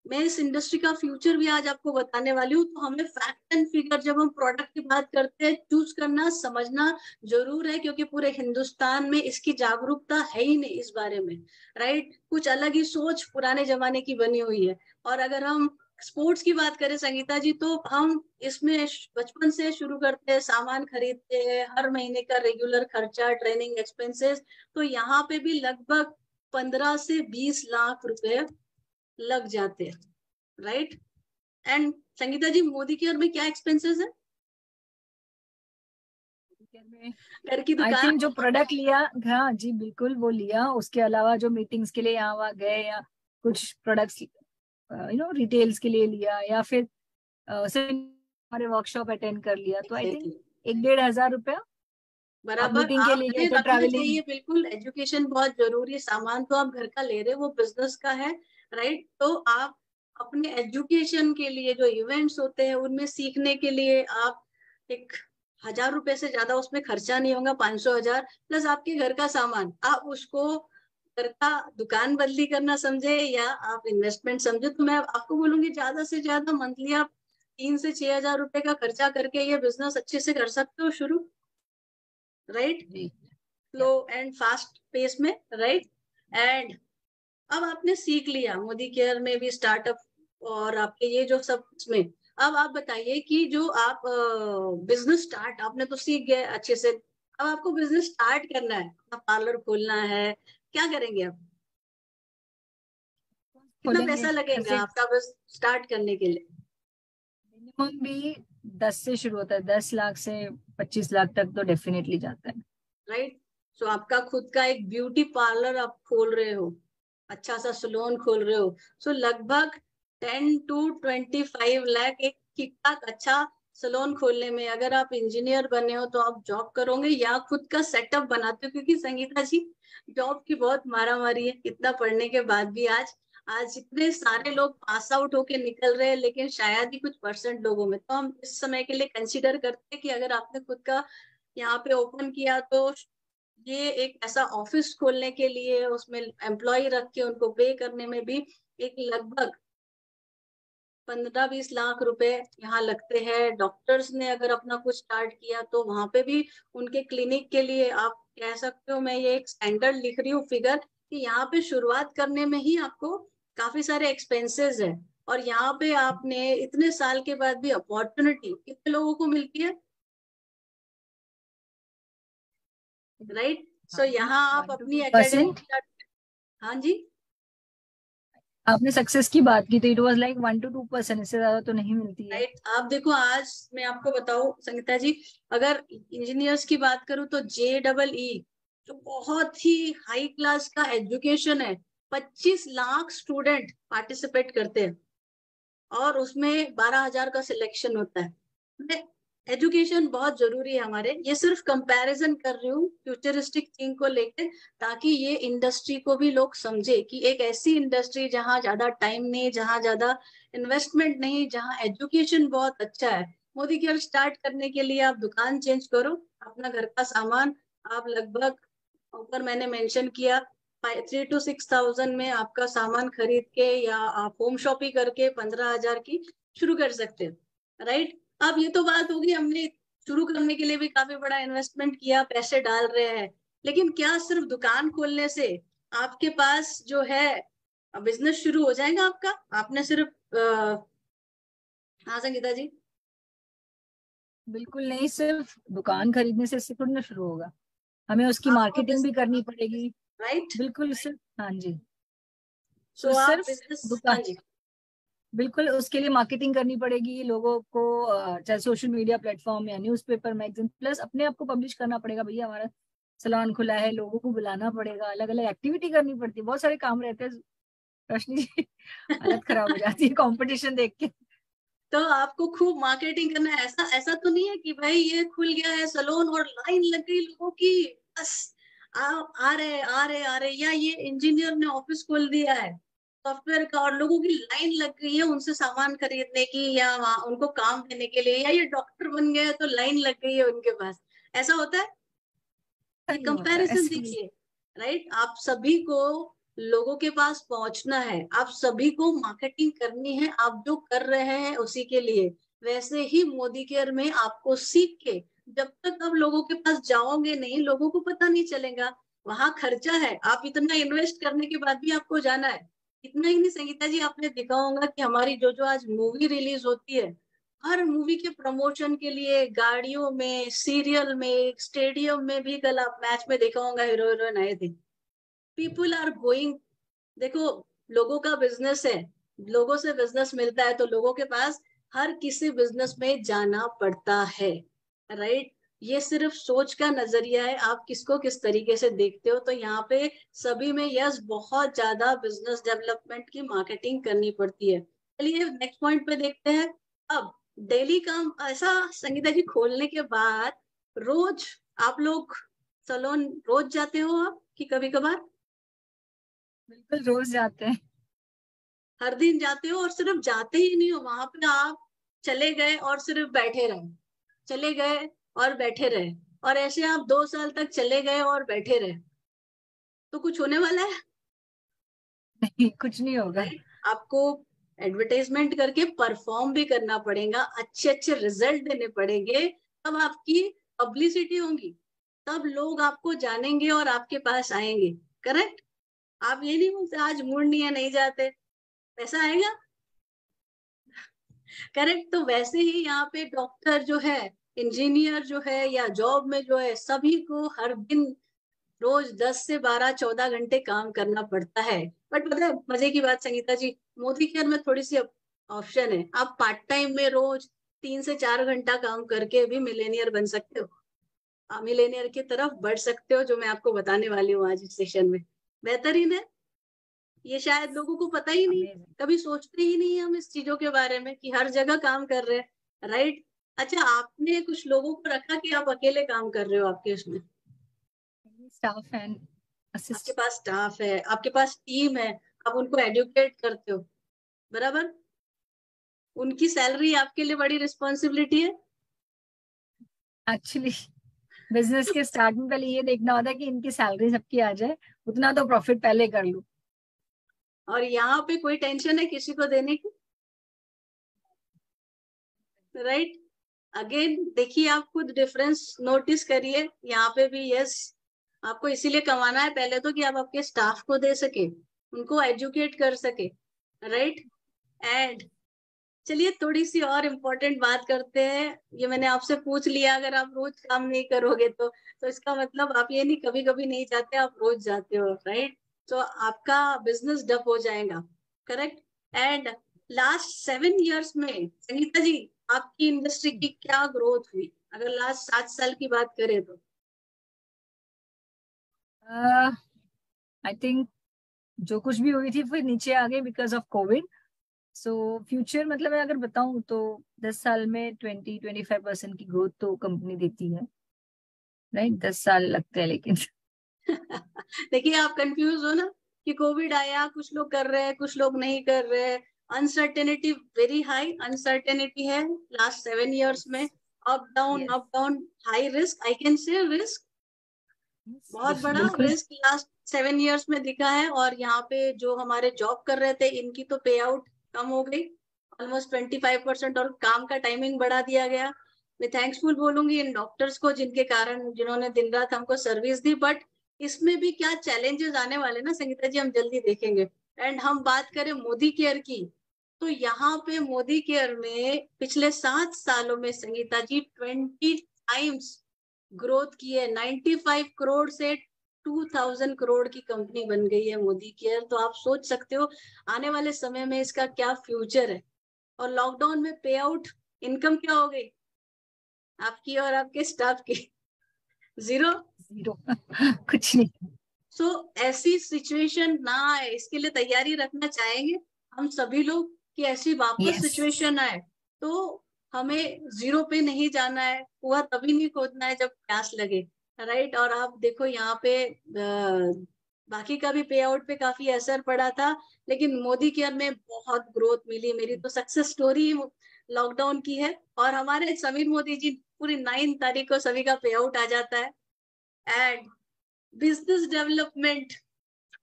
मैं इस इंडस्ट्री का फ्यूचर भी आज आपको बताने वाली हूँ। तो हमें फैक्ट एंड फिगर, जब हम प्रोडक्ट की बात करते हैं, चूज करना, समझना जरूर है, क्योंकि पूरे हिंदुस्तान में इसकी जागरूकता है ही नहीं इस बारे में, राइट? कुछ अलग ही सोच पुराने जमाने की बनी हुई है। और अगर हम स्पोर्ट्स की बात करें संगीता जी, तो हम इसमें बचपन से शुरू करते हैं, सामान खरीदते हैं, हर महीने का रेगुलर खर्चा, ट्रेनिंग एक्सपेंसेस, तो यहाँ पे भी लगभग 15 से 20 लाख रुपए लग जाते हैं, right? And Sangeeta ji, Modi care में क्या एक्सपेंसेस है? घर की आई दुकान? थिंक जो प्रोडक्ट लिया, हाँ जी बिल्कुल वो लिया, उसके अलावा जो मीटिंग्स के लिए यहाँ वहाँ गए, या कुछ प्रोडक्ट्स रिटेल्स के लिए लिया, या फिर सिर्फ हमारे वर्कशॉप अटेंड कर लिया, तो आई थिंक Exactly. 1-1.5 हजार रुपया। अब बराबर, मीटिंग के लिए गए आपने तो रखना ट्रैवलिंग। चाहिए बिल्कुल। एजुकेशन बहुत जरूरी है। सामान तो आप घर का ले रहे हो, वो बिजनेस का है, राइट? तो आप अपने एजुकेशन के लिए जो इवेंट्स होते हैं उनमें सीखने के लिए आप 1,000 रुपए से ज्यादा उसमें खर्चा नहीं होगा। 500 हजार प्लस आपके घर का सामान, आप उसको घर का दुकान बदली करना समझे या आप इन्वेस्टमेंट समझे, तो मैं आपको बोलूंगी ज्यादा से ज्यादा मंथली आप 3 से 6 हजार रुपए का खर्चा करके ये बिजनेस अच्छे से कर सकते हो शुरू, राइट? जी स्लो एंड फास्ट पेस में, राइट? एंड अब आपने सीख लिया मोदी केयर में भी स्टार्टअप और आपके ये जो सब इसमें, अब आप बताइए कि जो आप बिजनेस स्टार्ट, आपने तो सीख गए अच्छे से, अब आपको बिजनेस स्टार्ट करना है, अपना पार्लर खोलना है, क्या करेंगे आप? कितना खोलेंगे पैसा घर लगेगा से। आपका बस स्टार्ट करने के लिए? मिनिमम भी 10 से शुरू होता है, 10 लाख से 25 लाख तक तो डेफिनेटली जाता है। राइट? सो आपका खुद का एक ब्यूटी पार्लर आप खोल रहे हो, अच्छा सा सलून खोल रहे हो, सो लगभग 10 to 25 लाख एक ठीक ठाक अच्छा सलून खोलने में। अगर आप इंजीनियर बने हो तो आप जॉब करोगे या खुद का सेटअप बनाते हो, क्योंकि संगीता जी जॉब की बहुत मारामारी है इतना पढ़ने के बाद भी। आज आज इतने सारे लोग पास आउट होके निकल रहे हैं, लेकिन शायद ही कुछ परसेंट लोगों में। तो हम इस समय के लिए कंसिडर करते हैं कि अगर आपने खुद का यहाँ पे ओपन किया तो ये एक ऐसा ऑफिस खोलने के लिए, उसमें एम्प्लॉय रख के उनको पे करने में भी एक लगभग 15-20 लाख रुपए यहाँ लगते हैं। डॉक्टर्स ने अगर अपना कुछ स्टार्ट किया तो वहां पे भी उनके क्लिनिक के लिए आप कह सकते हो, मैं ये एक स्टैंडर्ड लिख रही हूँ फिगर, कि यहाँ पे शुरुआत करने में ही आपको काफी सारे एक्सपेंसेस है। और यहाँ पे आपने इतने साल के बाद भी अपॉर्चुनिटी कितने लोगों को मिलती है? राइट। सो यहाँ आप अपनी 1 to 2%। एकेडमी, हाँ जी, आपने सक्सेस की बात की तो इट वाज लाइक 1 to 2%, इससे ज्यादा तो नहीं मिलती है। राइट। आप देखो, आज मैं आपको बताऊं संगीता जी, अगर इंजीनियर्स की बात करूं तो JEE जो बहुत ही हाई क्लास का एजुकेशन है, 25 लाख स्टूडेंट पार्टिसिपेट करते हैं और उसमें 12,000 का सिलेक्शन होता है। एजुकेशन बहुत जरूरी है हमारे। ये सिर्फ कंपैरिजन कर रही हूँ फ्यूचरिस्टिक थिंग को लेकर, ताकि ये इंडस्ट्री को भी लोग समझे कि एक ऐसी इंडस्ट्री जहाँ ज्यादा टाइम नहीं, जहाँ ज्यादा इन्वेस्टमेंट नहीं, जहाँ एजुकेशन बहुत अच्छा है। मोदी केयर स्टार्ट करने के लिए आप दुकान चेंज करो, अपना घर का सामान आप लगभग, ऊपर मैंने मेंशन किया, 3 to 6 thousand में आपका सामान खरीद के या आप होम शॉपिंग करके 15,000 की शुरू कर सकते हैं। राइट। अब ये तो बात होगी, हमने शुरू करने के लिए भी काफी बड़ा इन्वेस्टमेंट किया, पैसे डाल रहे हैं, लेकिन क्या सिर्फ दुकान खोलने से आपके पास जो है बिजनेस शुरू हो जाएगा आपका? आपने सिर्फ हाँ संगीता जी। बिल्कुल नहीं, सिर्फ दुकान खरीदने से इससे थोड़ी ना शुरू होगा, हमें उसकी आपको मार्केटिंग भी करनी पड़ेगी। राइट। बिल्कुल सिर्फ, हाँ जी, सो तो आप सिर्फ बिजनेस, हाँ दुकान, जी, बिल्कुल उसके लिए मार्केटिंग करनी पड़ेगी लोगों को, चाहे सोशल मीडिया प्लेटफॉर्म या न्यूज़पेपर मैगजीन, प्लस अपने आप को पब्लिश करना पड़ेगा, भैया हमारा सैलून खुला है, लोगों को बुलाना पड़ेगा, अलग अलग एक्टिविटी करनी पड़ती है, बहुत सारे काम रहते हैं। रोशनी जी हालत खराब हो जाती है कंपटीशन देख के। तो आपको खूब मार्केटिंग करना है। ऐसा ऐसा तो नहीं है कि भाई ये खुल गया है सैलून और लाइन लग गई लोगों की, बस आ रहे आ रहे आ रहे, या ये इंजीनियर ने ऑफिस खोल दिया है सॉफ्टवेयर का और लोगों की लाइन लग गई है उनसे सामान खरीदने की या उनको काम देने के लिए, या ये डॉक्टर बन गए तो लाइन लग गई है उनके पास। ऐसा होता है? ये नहीं होता कंपैरिजन ऐसे। देखिए। राइट। आप सभी को लोगों के पास पहुंचना है, आप सभी को मार्केटिंग करनी है, आप जो कर रहे हैं उसी के लिए। वैसे ही मोदी केयर में आपको सीख के, जब तक आप लोगों के पास जाओगे नहीं, लोगों को पता नहीं चलेगा। वहां खर्चा है, आप इतना इन्वेस्ट करने के बाद भी आपको जाना है। इतना ही नहीं संगीता जी, आपने देखा होगा कि हमारी जो जो आज मूवी रिलीज होती है, हर मूवी के प्रमोशन के लिए गाड़ियों में, सीरियल में, स्टेडियम में भी, कल आप मैच में देखा होगा हीरो हीरोइन आए थे। People are going. देखो, लोगों का बिजनेस है, लोगों से बिजनेस मिलता है, तो लोगों के पास हर किसी बिजनेस में जाना पड़ता है। राइट। ये सिर्फ सोच का नजरिया है, आप किसको किस तरीके से देखते हो। तो यहाँ पे सभी में यस, बहुत ज्यादा बिजनेस डेवलपमेंट की मार्केटिंग करनी पड़ती है। चलिए नेक्स्ट पॉइंट पे देखते हैं। अब डेली काम ऐसा संगीता जी, खोलने के बाद रोज आप लोग सलोन रोज जाते हो आप कि कभी कभार? बिल्कुल रोज जाते हैं। हर दिन जाते हो? और सिर्फ जाते ही नहीं हो, वहां पे आप चले गए और सिर्फ बैठे रहे, चले गए और बैठे रहे, और ऐसे आप 2 साल तक चले गए और बैठे रहे, तो कुछ होने वाला है? नहीं, कुछ नहीं होगा। राइट। आपको एडवर्टाइजमेंट करके परफॉर्म भी करना पड़ेगा, अच्छे अच्छे रिजल्ट देने पड़ेंगे, तब आपकी पब्लिसिटी होगी, तब लोग आपको जानेंगे और आपके पास आएंगे। करेक्ट। आप ये नहीं बोलते आज मूड नहीं है नहीं जाते, पैसा आएगा। करेक्ट। तो वैसे ही यहाँ पे डॉक्टर जो है, इंजीनियर जो है, या जॉब में जो है, सभी को हर दिन रोज 10 से 12 14 घंटे काम करना पड़ता है। बट पता है मजे की बात संगीता जी, मोदी केयर में थोड़ी सी ऑप्शन है, आप पार्ट टाइम में रोज 3 से 4 घंटा काम करके भी मिलेनियर बन सकते हो, मिलेनियर की तरफ बढ़ सकते हो, जो मैं आपको बताने वाली हूँ आज इस सेशन में। बेहतरीन है। ये शायद लोगों को पता ही नहीं, Amazing. कभी सोचते ही नहीं हम इस चीजों के बारे में कि हर जगह काम कर रहे हैं। राइट। अच्छा, आपने कुछ लोगों को रखा कि आप अकेले काम कर रहे हो आपके उसमें? स्टाफ एंड आपके असिस्ट। पास स्टाफ है, आपके पास टीम है, आप उनको एडुकेट करते हो, बराबर। उनकी सैलरी आपके लिए बड़ी रिस्पॉन्सिबिलिटी है। एक्चुअली बिजनेस के स्टार्ट में पहले ये देखना होता है कि इनकी सैलरी सबकी आ जाए, उतना तो प्रॉफिट पहले कर लूं। और यहाँ पे कोई टेंशन है किसी को देने की? राइट। अगेन देखिए, आप खुद डिफरेंस नोटिस करिए, यहाँ पे भी यस, आपको इसीलिए कमाना है पहले तो कि आप आपके स्टाफ को दे सके, उनको एजुकेट कर सके। राइट। एंड चलिए थोड़ी सी और इम्पोर्टेंट बात करते हैं। ये मैंने आपसे पूछ लिया, अगर आप रोज काम नहीं करोगे तो इसका मतलब आप ये नहीं कभी कभी नहीं जाते, आप रोज जाते हो, राइट? तो आपका बिजनेस डब हो जाएगा, करेक्ट? एंड लास्ट 7 years में संगीता जी आपकी इंडस्ट्री की क्या ग्रोथ हुई, अगर लास्ट 7 साल की बात करें तो? आई थिंक जो कुछ भी हुई थी फिर नीचे आ गई because of Covid. So future मतलब मैं अगर बताऊं तो 10 साल में 20-25% की ग्रोथ तो कंपनी देती है, राइट? 10 साल लगते हैं लेकिन देखिए आप कंफ्यूज हो ना कि कोविड आया, कुछ लोग कर रहे हैं, कुछ लोग नहीं कर रहे हैं। अनसर्टेनिटी, वेरी हाई अनसर्टेनिटी है लास्ट 7 years में। Up down yes, up down, high risk, I can say risk, बहुत बड़ा बिल्कुल रिस्क लास्ट 7 years में दिखा है। और यहाँ पे जो हमारे जॉब कर रहे थे इनकी तो पे आउट कम हो गई ऑलमोस्ट 25%, और काम का टाइमिंग बढ़ा दिया गया। मैं थैंक्सफुल बोलूंगी इन डॉक्टर्स को जिनके कारण, जिन्होंने दिन रात हमको सर्विस दी। बट इसमें भी क्या चैलेंजेस आने वाले ना संगीता जी, हम जल्दी देखेंगे। एंड हम बात करें मोदी केयर की, तो यहाँ पे मोदी केयर में पिछले 7 सालों में संगीता जी 20 times ग्रोथ की है। 95 करोड़ से 2000 करोड़ की कंपनी बन गई है मोदी केयर। तो आप सोच सकते हो आने वाले समय में इसका क्या फ्यूचर है। और लॉकडाउन में पे आउट इनकम क्या हो गई आपकी और आपके स्टाफ की? जीरो। जीरो कुछ नहीं। सो ऐसी सिचुएशन ना आए, इसके लिए तैयारी रखना चाहेंगे हम सभी लोग कि ऐसी वापस यस, सिचुएशन आए तो हमें जीरो पे नहीं जाना है। कुआं तभी नहीं खोदना है जब प्यास लगे, राइट? और आप देखो यहाँ पे बाकी का भी पे आउट पे काफी असर पड़ा था, लेकिन मोदी केयर में बहुत ग्रोथ मिली। मेरी तो सक्सेस स्टोरी लॉकडाउन की है। और हमारे समीर मोदी जी पूरी 9 तारीख को सभी का पे आउट आ जाता है। एंड बिजनेस डेवलपमेंट,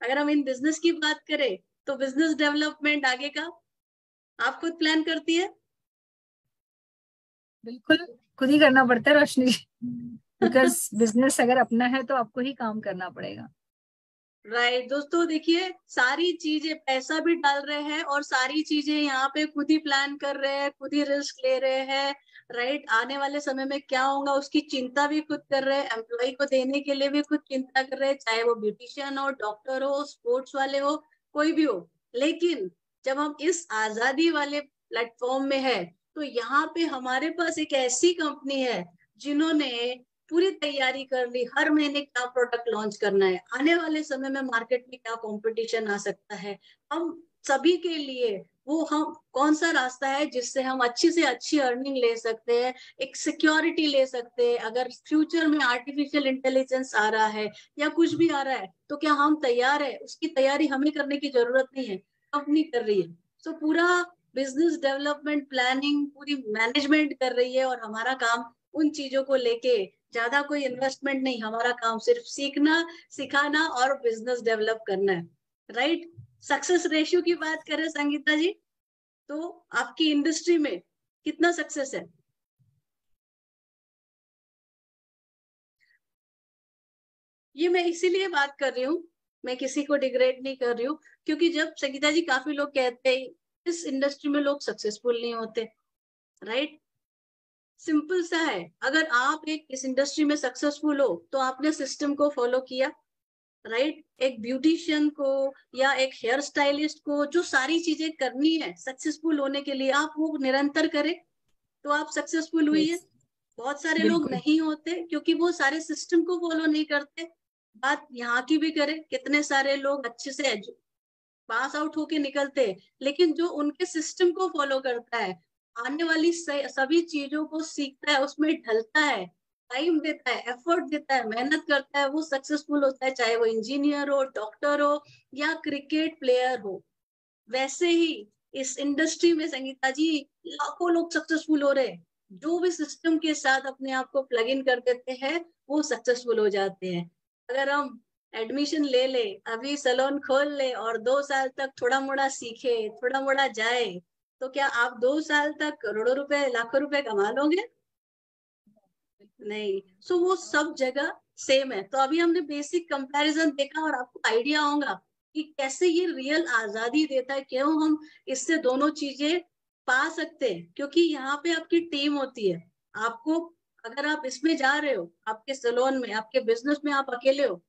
अगर हम इन बिजनेस की बात करें तो बिजनेस डेवलपमेंट आगे का आप खुद प्लान करती है? बिल्कुल खुद ही करना पड़ता है रोशनी जी, बिकॉज बिजनेस अगर अपना है तो आपको ही काम करना पड़ेगा। राइट दोस्तों, देखिए सारी चीजें, पैसा भी डाल रहे हैं और सारी चीजें यहाँ पे खुद ही प्लान कर रहे हैं, खुद ही रिस्क ले रहे हैं, राइट? आने वाले समय में क्या होगा उसकी चिंता भी खुद कर रहे हैं, एम्प्लॉय को देने के लिए भी खुद चिंता कर रहे हैं, चाहे वो ब्यूटिशियन हो, डॉक्टर हो, स्पोर्ट्स वाले हो, कोई भी हो। लेकिन जब हम इस आजादी वाले प्लेटफॉर्म में है तो यहाँ पे हमारे पास एक ऐसी कंपनी है जिन्होंने पूरी तैयारी कर ली, हर महीने क्या प्रोडक्ट लॉन्च करना है, आने वाले समय में मार्केट में क्या कंपटीशन आ सकता है, हम सभी के लिए वो हम कौन सा रास्ता है जिससे हम अच्छी से अच्छी अर्निंग ले सकते हैं, एक सिक्योरिटी ले सकते हैं। अगर फ्यूचर में आर्टिफिशियल इंटेलिजेंस आ रहा है या कुछ भी आ रहा है तो क्या हम तैयार है? उसकी तैयारी हमें करने की जरूरत नहीं है, कंपनी कर रही है। सो पूरा बिजनेस डेवलपमेंट प्लानिंग पूरी मैनेजमेंट कर रही है, और हमारा काम उन चीजों को लेके, ज्यादा कोई इन्वेस्टमेंट नहीं, हमारा काम सिर्फ सीखना, सिखाना और बिजनेस डेवलप करना है, राइट? सक्सेस रेशियो की बात करें संगीता जी तो आपकी इंडस्ट्री में कितना सक्सेस है? ये मैं इसीलिए बात कर रही हूँ, मैं किसी को डिग्रेड नहीं कर रही हूँ, क्योंकि जब संगीता जी काफी लोग कहते हैं इस इंडस्ट्री में लोग सक्सेसफुल नहीं होते, राइट? सिंपल सा है, अगर आप एक इस इंडस्ट्री में सक्सेसफुल हो तो आपने सिस्टम को फॉलो किया, राइट? एक ब्यूटिशियन को या एक हेयर स्टाइलिस्ट को जो सारी चीजें करनी है सक्सेसफुल होने के लिए, आप वो निरंतर करें तो आप सक्सेसफुल हुई है। यस, बहुत सारे लोग बिल्कुल नहीं होते क्योंकि वो सारे सिस्टम को फॉलो नहीं करते। बात यहाँ की भी करें, कितने सारे लोग अच्छे से पास आउट होके निकलते हैं, लेकिन जो उनके सिस्टम को फॉलो करता है, आने वाली सभी चीजों को सीखता है, उसमें ढलता है, टाइम देता है, एफर्ट देता है, मेहनत करता है, वो सक्सेसफुल होता है, चाहे वो इंजीनियर हो, डॉक्टर हो या क्रिकेट प्लेयर हो। वैसे ही इस इंडस्ट्री में संगीता जी लाखों लोग सक्सेसफुल हो रहे हैं, जो भी सिस्टम के साथ अपने आप को प्लग इन कर देते हैं वो सक्सेसफुल हो जाते हैं। अगर हम एडमिशन ले ले, अभी सैलून खोल ले और 2 साल तक थोड़ा मोड़ा सीखे, थोड़ा मोड़ा जाए, तो क्या आप 2 साल तक करोड़ों रुपए, लाखों रुपए कमा लोगे? नहीं। सो वो सब जगह सेम है। तो अभी हमने बेसिक कंपैरिजन देखा और आपको आइडिया होगा कि कैसे ये रियल आजादी देता है, क्यों हम इससे दोनों चीजें पा सकते हैं, क्योंकि यहाँ पे आपकी टीम होती है। आपको अगर आप इसमें जा रहे हो, आपके सैलून में, आपके बिजनेस में आप अकेले हो,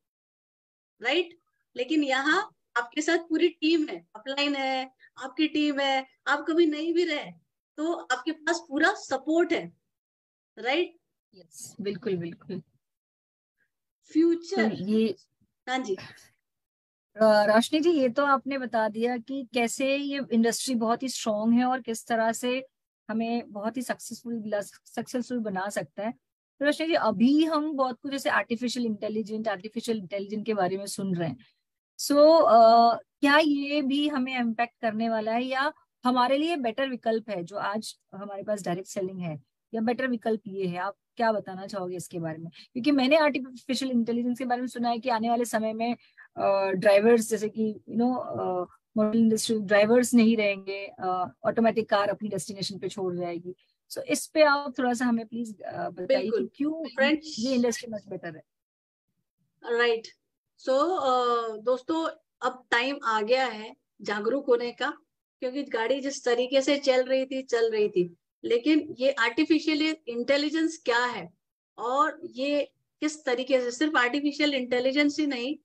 राइट, लेकिन यहाँ आपके साथ पूरी टीम है, अपलाइन है, आपकी टीम है, आप कभी नहीं भी रहे तो आपके पास पूरा सपोर्ट है, राइट। यस, बिल्कुल बिल्कुल। फ्यूचर, तो ये हाँ जी, रोशनी जी, ये तो आपने बता दिया कि कैसे ये इंडस्ट्री बहुत ही स्ट्रांग है और किस तरह से हमें बहुत ही सक्सेसफुल बना सकता है। तो रोशनी जी, अभी हम बहुत कुछ जैसे आर्टिफिशियल इंटेलिजेंट के बारे में सुन रहे हैं। सो क्या ये भी हमें इम्पैक्ट करने वाला है, या हमारे लिए बेटर विकल्प है जो आज हमारे पास डायरेक्ट सेलिंग है, या बेटर विकल्प ये है? आप क्या बताना चाहोगे इसके बारे में? क्योंकि मैंने आर्टिफिशियल इंटेलिजेंस के बारे में सुना है कि आने वाले समय में ड्राइवर्स, जैसे कि मोटर इंडस्ट्री, ड्राइवर्स नहीं रहेंगे, ऑटोमेटिक कार अपनी डेस्टिनेशन पे छोड़ जाएगी। सो इस पे आप थोड़ा सा हमें प्लीज बताइए कि क्यों ये इंडस्ट्री मच बेटर है। राइट। सो दोस्तों, अब टाइम आ गया है जागरूक होने का, क्योंकि गाड़ी जिस तरीके से चल रही थी, लेकिन ये आर्टिफिशियल इंटेलिजेंस क्या है और ये किस तरीके से, सिर्फ आर्टिफिशियल इंटेलिजेंस ही नहीं,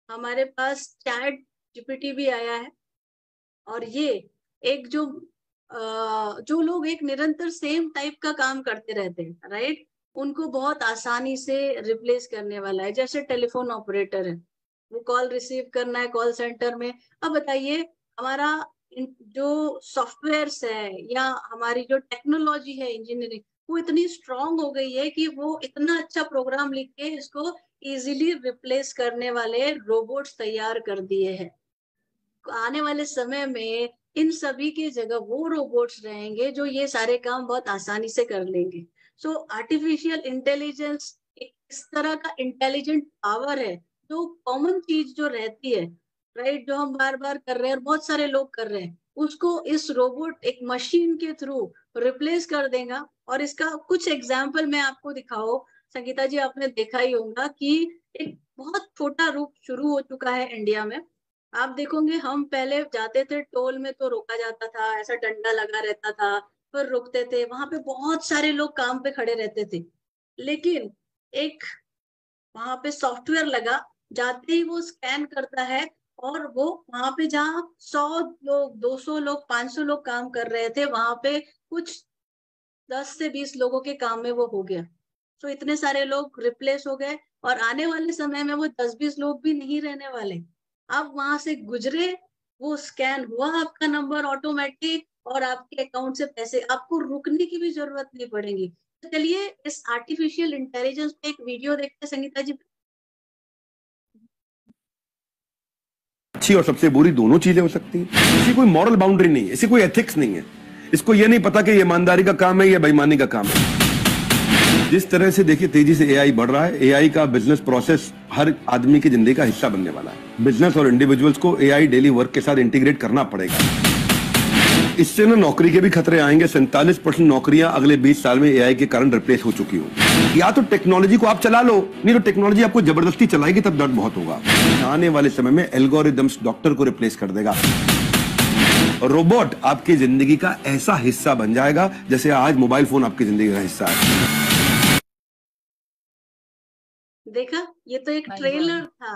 हमारे पास चैट जीपीटी भी आया है। और ये एक जो लोग एक निरंतर सेम टाइप का काम करते रहते हैं, राइट, उनको बहुत आसानी से रिप्लेस करने वाला है। जैसे टेलीफोन ऑपरेटर है, वो कॉल रिसीव करना है कॉल सेंटर में। अब बताइए, हमारा जो सॉफ्टवेयर्स है या हमारी जो टेक्नोलॉजी है, इंजीनियरिंग, वो इतनी स्ट्रांग हो गई है कि वो इतना अच्छा प्रोग्राम लिख के इसको इजीली रिप्लेस करने वाले रोबोट्स तैयार कर दिए हैं। आने वाले समय में इन सभी की जगह वो रोबोट्स रहेंगे जो ये सारे काम बहुत आसानी से कर लेंगे। सो आर्टिफिशियल इंटेलिजेंस एक इस तरह का इंटेलिजेंट पावर है, जो कॉमन चीज जो रहती है, राइट, जो हम बार बार कर रहे हैं और बहुत सारे लोग कर रहे हैं, उसको इस रोबोट एक मशीन के थ्रू रिप्लेस कर देगा। और इसका कुछ एग्जाम्पल मैं आपको दिखाओ। संगीता जी, आपने देखा ही होगा कि एक बहुत छोटा रूप शुरू हो चुका है इंडिया में। आप देखोगे, हम पहले जाते थे टोल में तो रोका जाता था, ऐसा डंडा लगा रहता था, फिर रुकते थे, वहां पे बहुत सारे लोग काम पे खड़े रहते थे। लेकिन एक वहां पे सॉफ्टवेयर लगा, जाते ही वो स्कैन करता है और वो वहां पे जहाँ 100 लोग, 200 लोग, 500 लोग काम कर रहे थे, वहां पे कुछ 10 से 20 लोगों के काम में वो हो गया। तो इतने सारे लोग रिप्लेस हो गए और आने वाले समय में वो 10-20 लोग भी नहीं रहने वाले। आप वहां से गुजरे, वो स्कैन हुआ आपका नंबर ऑटोमेटिक, और आपके अकाउंट से पैसे, आपको रुकने की भी जरूरत नहीं पड़ेगी। तो चलिए इस आर्टिफिशियल इंटेलिजेंस पे एक वीडियो देखते हैं, संगीता जी। अच्छी और सबसे बुरी दोनों चीजें हो सकती हैं। इसकी कोई मॉरल बाउंड्री नहीं है, इसकी कोई एथिक्स नहीं है। इसको ये नहीं पता कि ये ईमानदारी का काम है या बेईमानी का काम है। जिस तरह से देखिए तेजी से एआई बढ़ रहा है, एआई का बिजनेस प्रोसेस हर आदमी की जिंदगी का हिस्सा बनने वाला है। बिजनेस और इंडिविजुअल्स को एआई डेली वर्क के साथ इंटीग्रेट करना पड़ेगा। इससे ना नौकरी के भी खतरे आएंगे। 47% नौकरियां अगले 20 साल में एआई के कारण रिप्लेस हो चुकी हो। या तो टेक्नोलॉजी को आप चला लो, नहीं तो टेक्नोलॉजी आपको जबरदस्ती चलाएगी, तब दर्द बहुत होगा। आने वाले समय में एल्गोरिदम्स डॉक्टर को रिप्लेस कर देगा। रोबोट आपकी जिंदगी का ऐसा हिस्सा बन जाएगा जैसे आज मोबाइल फोन आपकी जिंदगी का हिस्सा है। देखा, ये तो एक ट्रेलर था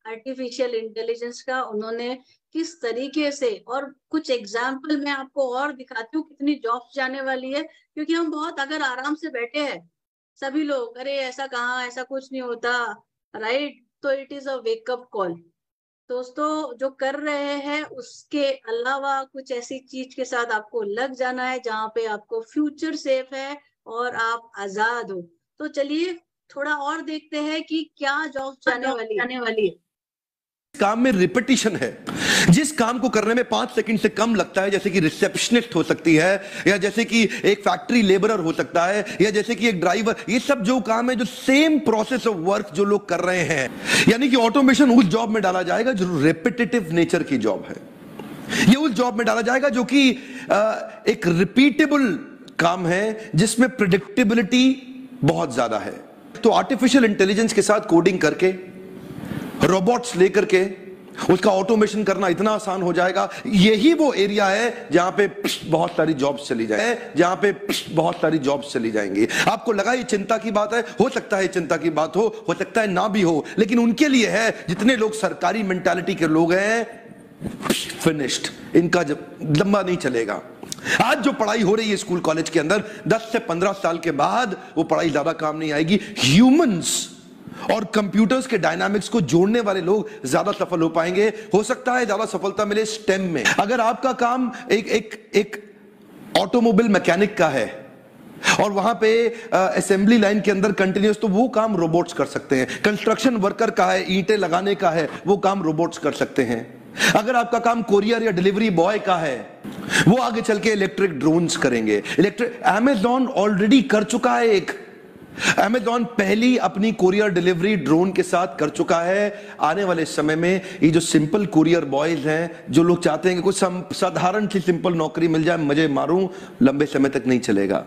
आर्टिफिशियल इंटेलिजेंस का। उन्होंने किस तरीके से, और कुछ एग्जाम्पल मैं आपको और दिखाती हूँ कितनी जॉब्स जाने वाली है। क्योंकि हम बहुत अगर आराम से बैठे हैं सभी लोग, अरे ऐसा कहाँ, ऐसा कुछ नहीं होता, राइट, तो it is a wake up call. दोस्तों, जो कर रहे हैं उसके अलावा कुछ ऐसी चीज के साथ आपको लग जाना है जहाँ पे आपको फ्यूचर सेफ है और आप आजाद हो। तो चलिए थोड़ा और देखते हैं कि क्या जॉब जाने वाली है। काम में रिपीटिशन है। जिस काम को करने में 5 सेकंड से कम लगता है, जैसे कि रिसेप्शनिस्ट हो सकती है, या जैसे कि एक फैक्ट्री लेबरर हो सकता है, या जैसे कि एक ड्राइवर, ये सब जो काम है, जो सेम प्रोसेस ऑफ वर्क जो लोग कर रहे हैं, यानी कि ऑटोमेशन उस जॉब में डाला जाएगा जो रिपीटेटिव नेचर की जॉब है। ये उस जॉब में डाला जाएगा जो कि एक रिपीटेबल काम है, जिसमें प्रिडिक्टेबिलिटी बहुत ज्यादा है। तो आर्टिफिशियल इंटेलिजेंस के साथ कोडिंग करके, रोबोट्स लेकर के उसका ऑटोमेशन करना इतना आसान हो जाएगा। यही वो एरिया है जहां पे बहुत सारी जॉब्स चली जाए, जहां पे बहुत सारी जॉब्स चली जाएंगी। आपको लगा ये चिंता की बात है, हो सकता है चिंता की बात हो सकता है ना भी हो, लेकिन उनके लिए है जितने लोग सरकारी मेंटालिटी के लोग हैं, फिनिश्ड, इनका जब लंबा नहीं चलेगा। आज जो पढ़ाई हो रही है स्कूल कॉलेज के अंदर, 10 से 15 साल के बाद वो पढ़ाई ज्यादा काम नहीं आएगी। ह्यूमंस और कंप्यूटर्स के डायनामिक्स को जोड़ने वाले लोग ज्यादा सफल हो पाएंगे। हो सकता है ज्यादा सफलता मिले स्टेम में। अगर आपका काम एक ऑटोमोबाइल मैकेनिक का है और वहां पे असेंबली लाइन के अंदर कंटिन्यूस, तो वो काम रोबोट्स कर सकते हैं। कंस्ट्रक्शन वर्कर का है, ईंटें लगाने का है, वो काम रोबोट्स कर सकते हैं। अगर आपका काम कोरियर या डिलीवरी बॉय का है, वो आगे चल के इलेक्ट्रिक ड्रोन्स करेंगे। अमेज़न ऑलरेडी कर चुका है एक, अमेज़न पहली अपनी कुरियर डिलीवरी ड्रोन के साथ कर चुका है। आने वाले समय में ये जो सिंपल कुरियर बॉयज हैं, जो लोग चाहते हैं कि कुछ साधारण सी सिंपल नौकरी मिल जाए, मजे मारूं, लंबे समय तक नहीं चलेगा।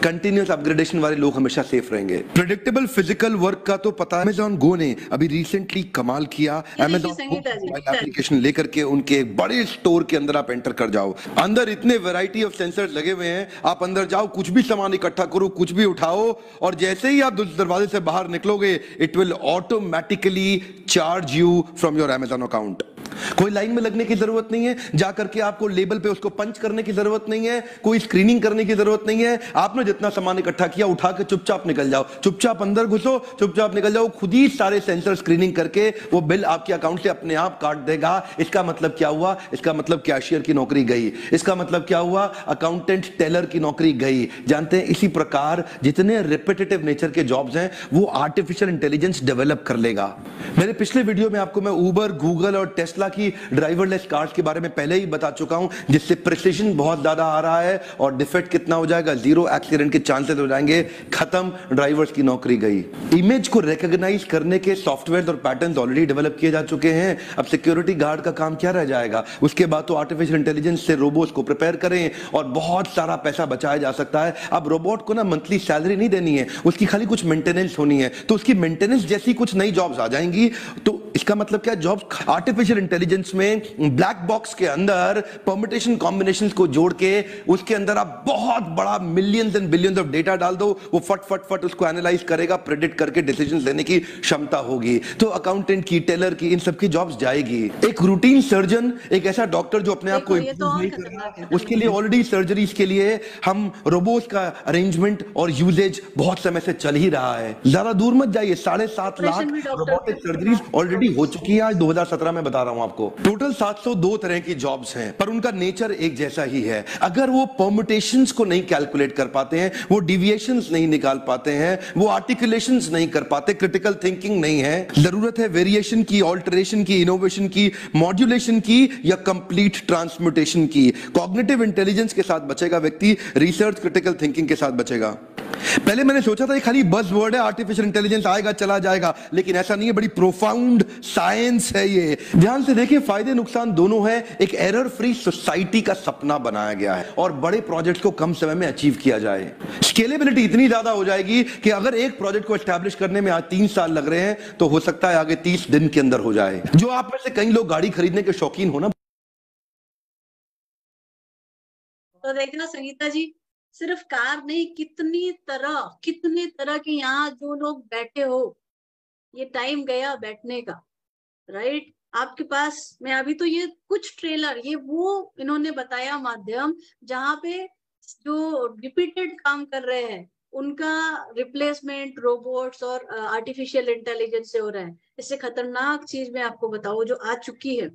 कंटिन्यूअस अपग्रेडेशन वाले लोग हमेशा सेफ रहेंगे। प्रेडिक्टेबल फिजिकल वर्क का तो पता है। अमेज़न गो ने अभी रिसेंटली कमाल किया। अमेज़न एप्लीकेशन लेकर के उनके बड़े स्टोर के अंदर आप एंटर कर जाओ, अंदर इतने वैरायटी ऑफ सेंसर्स लगे हुए हैं, आप अंदर जाओ, कुछ भी सामान इकट्ठा करो, कुछ भी उठाओ, और जैसे ही आप दरवाजे से बाहर निकलोगे, it will automatically charge you from your Amazon account. कोई लाइन में लगने की जरूरत नहीं है, जाकर के आपको लेबल पे उसको पंच करने की जरूरत नहीं है, कोई स्क्रीनिंग करने की जरूरत नहीं है। आपने जितना सामान इकट्ठा किया उठा के चुपचाप निकल जाओ, चुपचाप अंदर घुसो, चुपचाप निकल जाओ। खुद ही सारे सेंसर स्क्रीनिंग करके वो बिल आपके अकाउंट से अपने आप काट देगा। इसका मतलब क्या हुआ? इसका मतलब कैशियर की नौकरी गई। इसका मतलब क्या हुआ? अकाउंटेंट टेलर की नौकरी गई। जानते हैं, इसी प्रकार जितने रिपीटेटिव नेचर के जॉब्स हैं वो आर्टिफिशियल इंटेलिजेंस डेवलप कर लेगा। मेरे पिछले वीडियो में आपको मैं उबर, गूगल और टेस्ला की ड्राइवरलेस कार्स के बारे में पहले ही बता चुका हूं, जिससे प्रिसिजन बहुत ज्यादा आ रहा है और डिफेक्ट कितना हो जाएगा, 0 एक्सीडेंट के चांसेस हो जाएंगे, खत्म, ड्राइवर्स की नौकरी गई। इमेज को रिकॉग्नाइज करने के सॉफ्टवेयर और पैटर्न्स ऑलरेडी डेवलप किए जा चुके हैं। अब सिक्योरिटी गार्ड का काम क्या रह जाएगा? उसके बाद तो आर्टिफिशियल इंटेलिजेंस से रोबोट्स को प्रिपेयर करें और बहुत सारा पैसा बचाया जा सकता है। अब रोबोट को ना मंथली सैलरी नहीं देनी है, उसकी खाली कुछ मेंटेनेंस होनी है, तो उसकी मेंटेनेंस जैसी कुछ नई जॉब्स आ जाएंगी। तो इसका मतलब क्या? जॉब्स आर्टिफिशियल इंटेलिजेंस में ब्लैक बॉक्स के अंदर परम्यूटेशन कॉम्बिनेशंस को जोड़ के उसके अंदर आप बहुत बड़ा millions and billions of data डाल दो, वो फट फट फट उसको एनालाइज करेगा, प्रेडिक्ट करके डिसीजंस लेने की क्षमता होगी। तो अकाउंटेंट की, टेलर की, इन सब की जॉब्स जाएगी। एक रूटीन सर्जन, एक ऐसा डॉक्टर जो अपने आप को इंप्रूव नहीं कर रहा, उसके लिए ऑलरेडी सर्जरीज के लिए हम रोबोट्स का अरेंजमेंट और यूजेज बहुत समय से चल ही रहा है। ज्यादा दूर मत जाइए, 7.5 लाख रोबोटिक सर्जरीज ऑलरेडी हो चुकी है। आज 2017 में बता रहा हूं आपको। टोटल 702 तरह की जॉब्स हैं, पर उनका नेचर एक जैसा ही है। अगर वो परम्यूटेशंस को नहीं कैलकुलेट कर पाते हैं, वो डिविएशंस नहीं निकाल पाते हैं, वो आर्टिकुलेशंस नहीं कर पाते, क्रिटिकल थिंकिंग नहीं है, जरूरत है वेरिएशन की, ऑल्टरेशन की, इनोवेशन की, मॉड्यूलेशन की या कंप्लीट ट्रांसम्यूटेशन की। कॉग्निटिव इंटेलिजेंस के साथ बचेगा व्यक्ति, रिसर्च क्रिटिकल थिंकिंग के साथ बचेगा। पहले मैंने सोचा था ये खाली बज़ वर्ड है, आर्टिफिशियल इंटेलिजेंस आएगा चला जाएगा, लेकिन ऐसा नहीं है, बड़ी प्रोफाउंड साइंस है ये। ध्यान से देखिए, फायदे नुकसान दोनों है। एक एरर फ्री सोसाइटी का सपना बनाया गया है और बड़े प्रोजेक्ट्स को कम समय में अचीव किया जाए। स्केलेबिलिटी इतनी ज्यादा हो जाएगी कि अगर एक प्रोजेक्ट को एस्टैब्लिश करने में आज 3 साल लग रहे हैं, तो हो सकता है आगे 30 दिन के अंदर हो जाए। जो आप में से कई लोग गाड़ी खरीदने के शौकीन हो ना, तो देखना संगीता जी, सिर्फ कार नहीं, कितनी तरह के यहाँ जो लोग बैठे हो, ये टाइम गया बैठने का, राइट? आपके पास मैं अभी तो ये कुछ ट्रेलर, ये वो इन्होंने बताया माध्यम जहाँ पे जो रिपीटेड काम कर रहे हैं उनका रिप्लेसमेंट रोबोट्स और आर्टिफिशियल इंटेलिजेंस से हो रहा है। इससे खतरनाक चीज मैं आपको बताऊं जो आ चुकी है,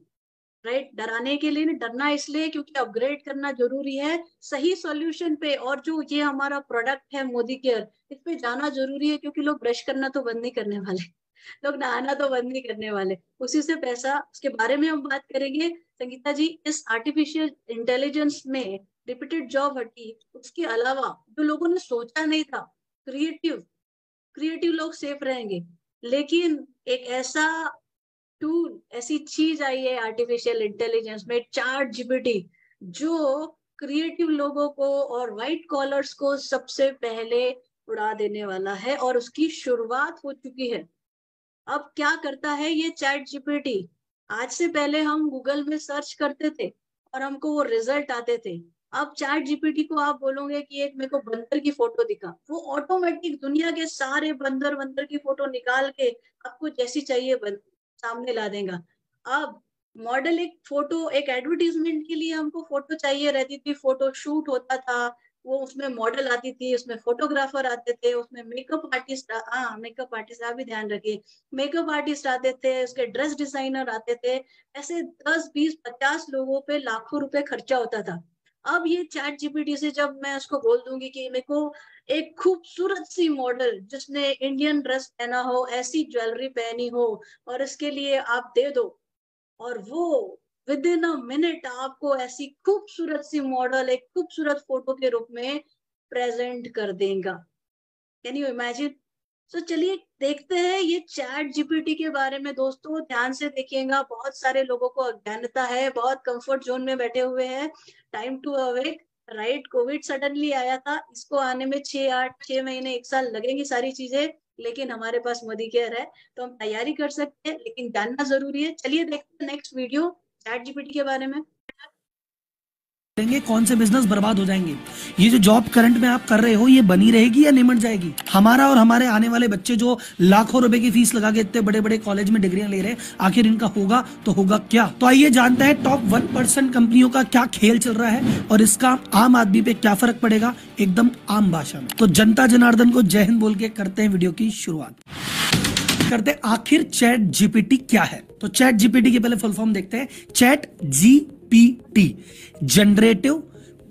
राइट? डराने के लिए नहीं, डरना इसलिए क्योंकि अपग्रेड करना जरूरी है सही सॉल्यूशन पे। और जो ये हमारा प्रोडक्ट है मोदी केयर, इस पे जाना जरूरी है, क्योंकि लोग ब्रश करना तो बंद नहीं करने वाले, लोग नहाना तो बंद नहीं करने वाले, उसी से पैसा। उसके बारे में हम बात करेंगे संगीता जी। इस आर्टिफिशियल इंटेलिजेंस में रिपीटेड जॉब हटी, उसके अलावा जो लोगों ने सोचा नहीं था, क्रिएटिव लोग सेफ रहेंगे। लेकिन एक ऐसा टूल, ऐसी चीज आई है आर्टिफिशियल इंटेलिजेंस में, ChatGPT, जो क्रिएटिव लोगों को और व्हाइट कॉलर्स को सबसे पहले उड़ा देने वाला है और उसकी शुरुआत हो चुकी है। अब क्या करता है ये ChatGPT? आज से पहले हम गूगल में सर्च करते थे और हमको वो रिजल्ट आते थे। अब चैट जीपीटी को आप बोलोगे कि एक मेरे को बंदर की फोटो दिखा, वो ऑटोमेटिक दुनिया के सारे बंदर की फोटो निकाल के आपको जैसी चाहिए सामने ला देगा। अब मॉडल एक फोटो, एक एडवर्टीजमेंट के लिए हमको फोटो चाहिए रहती थी, फोटो शूट होता था, वो उसमें मॉडल आती थी, उसमें फोटोग्राफर आते थे, उसमें मेकअप आर्टिस्ट, हाँ मेकअप आर्टिस्ट आप भी ध्यान रखिए, मेकअप आर्टिस्ट आते थे, उसके ड्रेस डिजाइनर आते थे, ऐसे 10, 20, 50 लोगों पे लाखों रुपए खर्चा होता था। अब ये चैट जीपीटी से जब मैं उसको बोल दूंगी कि मेरे को एक खूबसूरत सी मॉडल जिसने इंडियन ड्रेस पहना हो, ऐसी ज्वेलरी पहनी हो और इसके लिए आप दे दो, और वो विद इन अ मिनट आपको ऐसी खूबसूरत सी मॉडल एक खूबसूरत फोटो के रूप में प्रेजेंट कर देगा। Can you imagine? तो चलिए देखते हैं ये चैट जीपीटी के बारे में। दोस्तों ध्यान से देखिएगा, बहुत सारे लोगों को अज्ञानता है, बहुत कंफर्ट जोन में बैठे हुए हैं। Time to awake, right? Covid suddenly आया था, इसको आने में 6 महीने 1 साल लगेंगी सारी चीजें, लेकिन हमारे पास मोदी केयर है तो हम तैयारी कर सकते हैं, लेकिन जानना जरूरी है। चलिए देखते हैं नेक्स्ट वीडियो चैट जीपीटी के बारे में। कौन से बिजनेस बर्बाद हो जाएंगे। ये जो जॉब करंट में आप कर रहे हो ये बनी रहेगी या निमट जाएगी। हमारा और हमारे आने वाले बच्चे जो लाखों रुपए की फीस लगा के इतने बड़े बड़े कॉलेज में डिग्रियां ले रहे हैं, आखिर इनका होगा तो होगा क्या। तो आइए जानते हैं टॉप 1% कंपनियों का क्या खेल चल रहा है और इसका आम आदमी पे क्या फर्क पड़ेगा, एकदम आम भाषा में। तो जनता जनार्दन को जय हिंद बोल के करते हैं वीडियो की शुरुआत। करते आखिर चैट जीपीटी क्या है। तो चैट जीपीटी के पहले फुल फॉर्म देखते हैं। ChatGPT, generative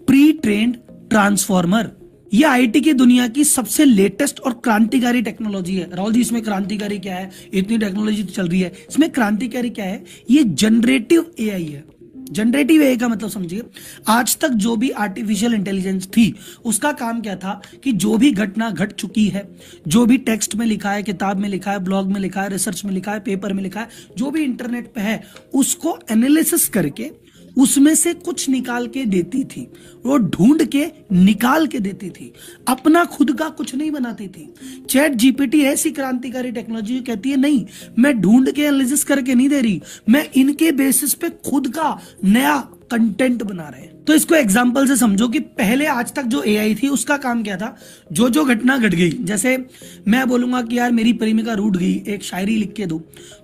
pre trained transformer. ये आईटी की दुनिया की सबसे लेटेस्ट और क्रांतिकारी टेक्नोलॉजी है। राहुल जी इसमें क्रांतिकारी क्या है, इतनी टेक्नोलॉजी चल रही है, इसमें क्रांतिकारी क्या है, ये जनरेटिव एआई है। जनरेटिव एआई का मतलब समझिए, आज तक जो भी आर्टिफिशियल इंटेलिजेंस थी उसका काम क्या था कि जो भी घटना घट चुकी है, जो भी टेक्स्ट में लिखा है, किताब में लिखा है, ब्लॉग में लिखा है, रिसर्च में लिखा है, पेपर में लिखा है, जो भी इंटरनेट पे है, उसको एनालिसिस करके उसमें से कुछ निकाल के देती थी। वो ढूंढ के निकाल के देती थी, अपना खुद का कुछ नहीं बनाती थी। चैट जीपीटी ऐसी क्रांतिकारी टेक्नोलॉजी कहती है नहीं, मैं ढूंढ के एनालिसिस करके नहीं दे रही, मैं इनके बेसिस पे खुद का नया कंटेंट बना रहे हैं। तो इसको एग्जांपल से समझो कि पहले आज तक जो एआई थी उसका काम क्या था, जो घटना घट गई, जैसे मैं बोलूंगा कि यार मेरी प्रेमिका रूठ गई, एक शायरी लिख के दो,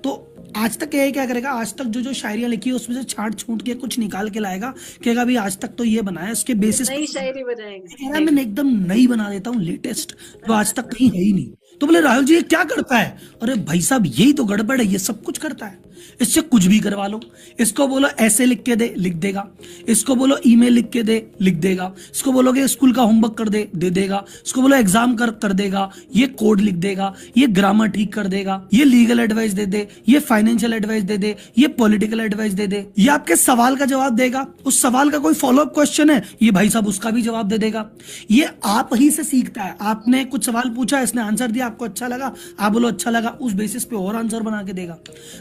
तो आज तक एआई क्या करेगा, आज तक जो शायरियां लिखी है उसमें से छांट छूट के कुछ निकाल के लाएगा, कहेगा भाई आज तक तो ये बनाया, उसके बेसिस नई शायरी बनाएगा। मैं एकदम नई बना देता हूँ, लेटेस्ट, जो आज तक कहीं है ही नहीं। तो बोले राहुल जी ये क्या करता है? अरे भाई साहब यही तो गड़बड़ है, ये सब कुछ करता है, इससे कुछ भी करवा लो। इसको बोलो ऐसे लिख के दे, लिख देगा। इसको बोलो ईमेल लिख के दे, लिख देगा। इसको बोलोगे स्कूल का होमवर्क कर दे, दे देगा। इसको बोलो एग्जाम कर देगा, ये कोड लिख देगा, ये ग्रामर ठीक कर देगा, ये लीगल एडवाइस दे दे, ये फाइनेंशियल एडवाइस दे दे, ये पॉलिटिकल एडवाइस दे दे, ये आपके सवाल का जवाब देगा। उस सवाल का कोई फॉलोअप क्वेश्चन है, ये भाई साहब उसका भी जवाब दे देगा। ये आप ही से सीखता है। आपने कुछ सवाल पूछा, इसने आंसर दिया, आपको अच्छा लगा, आप बोलो अच्छा लगा, उस बेसिस पे और आंसर बना के देगा।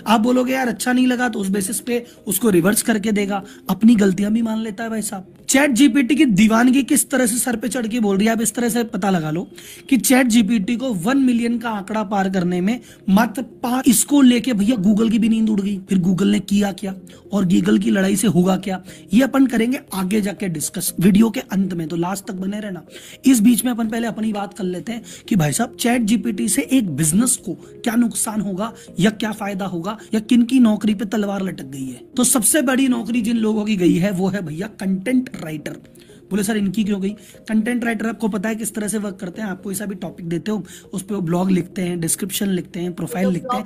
आप बोलोगे यार अच्छा नहीं लगा, तो उस बेसिस पे उसको रिवर्स करके देगा। अपनी गलतियां भी मान लेता है भाई साहब। चैट जीपीटी की दीवानगी किस तरह से सर पे चढ़ के बोल रही है, आप इस तरह से पता लगा लो कि चैट जीपीटी को 1 मिलियन का आंकड़ा पार करने में मात्र 5, इसको लेके भैया गूगल की भी नींद उड़ गई। फिर गूगल ने किया क्या और गूगल की लड़ाई से होगा क्या, ये अपन करेंगे आगे जाके डिस्कस वीडियो के अंत में, तो लास्ट तक बने रहना। इस बीच में अपन पहले अपनी बात कर लेते हैं कि भाई साहब चैट जीपीटी से एक बिजनेस को क्या नुकसान होगा या क्या फायदा होगा, या किन की नौकरी पे तलवार लटक गई है। तो सबसे बड़ी नौकरी जिन लोगों की गई है वो है भैया कंटेंट राइटर। बोले सर इनकी क्यों गई? कंटेंट राइटर आपको पता है किस तरह से वर्क करते हैं। आपको ऐसा भी टॉपिक देते हो, उस पे वो ब्लॉग लिखते हैं, डिस्क्रिप्शन लिखते हैं, प्रोफाइल लिखते हैं,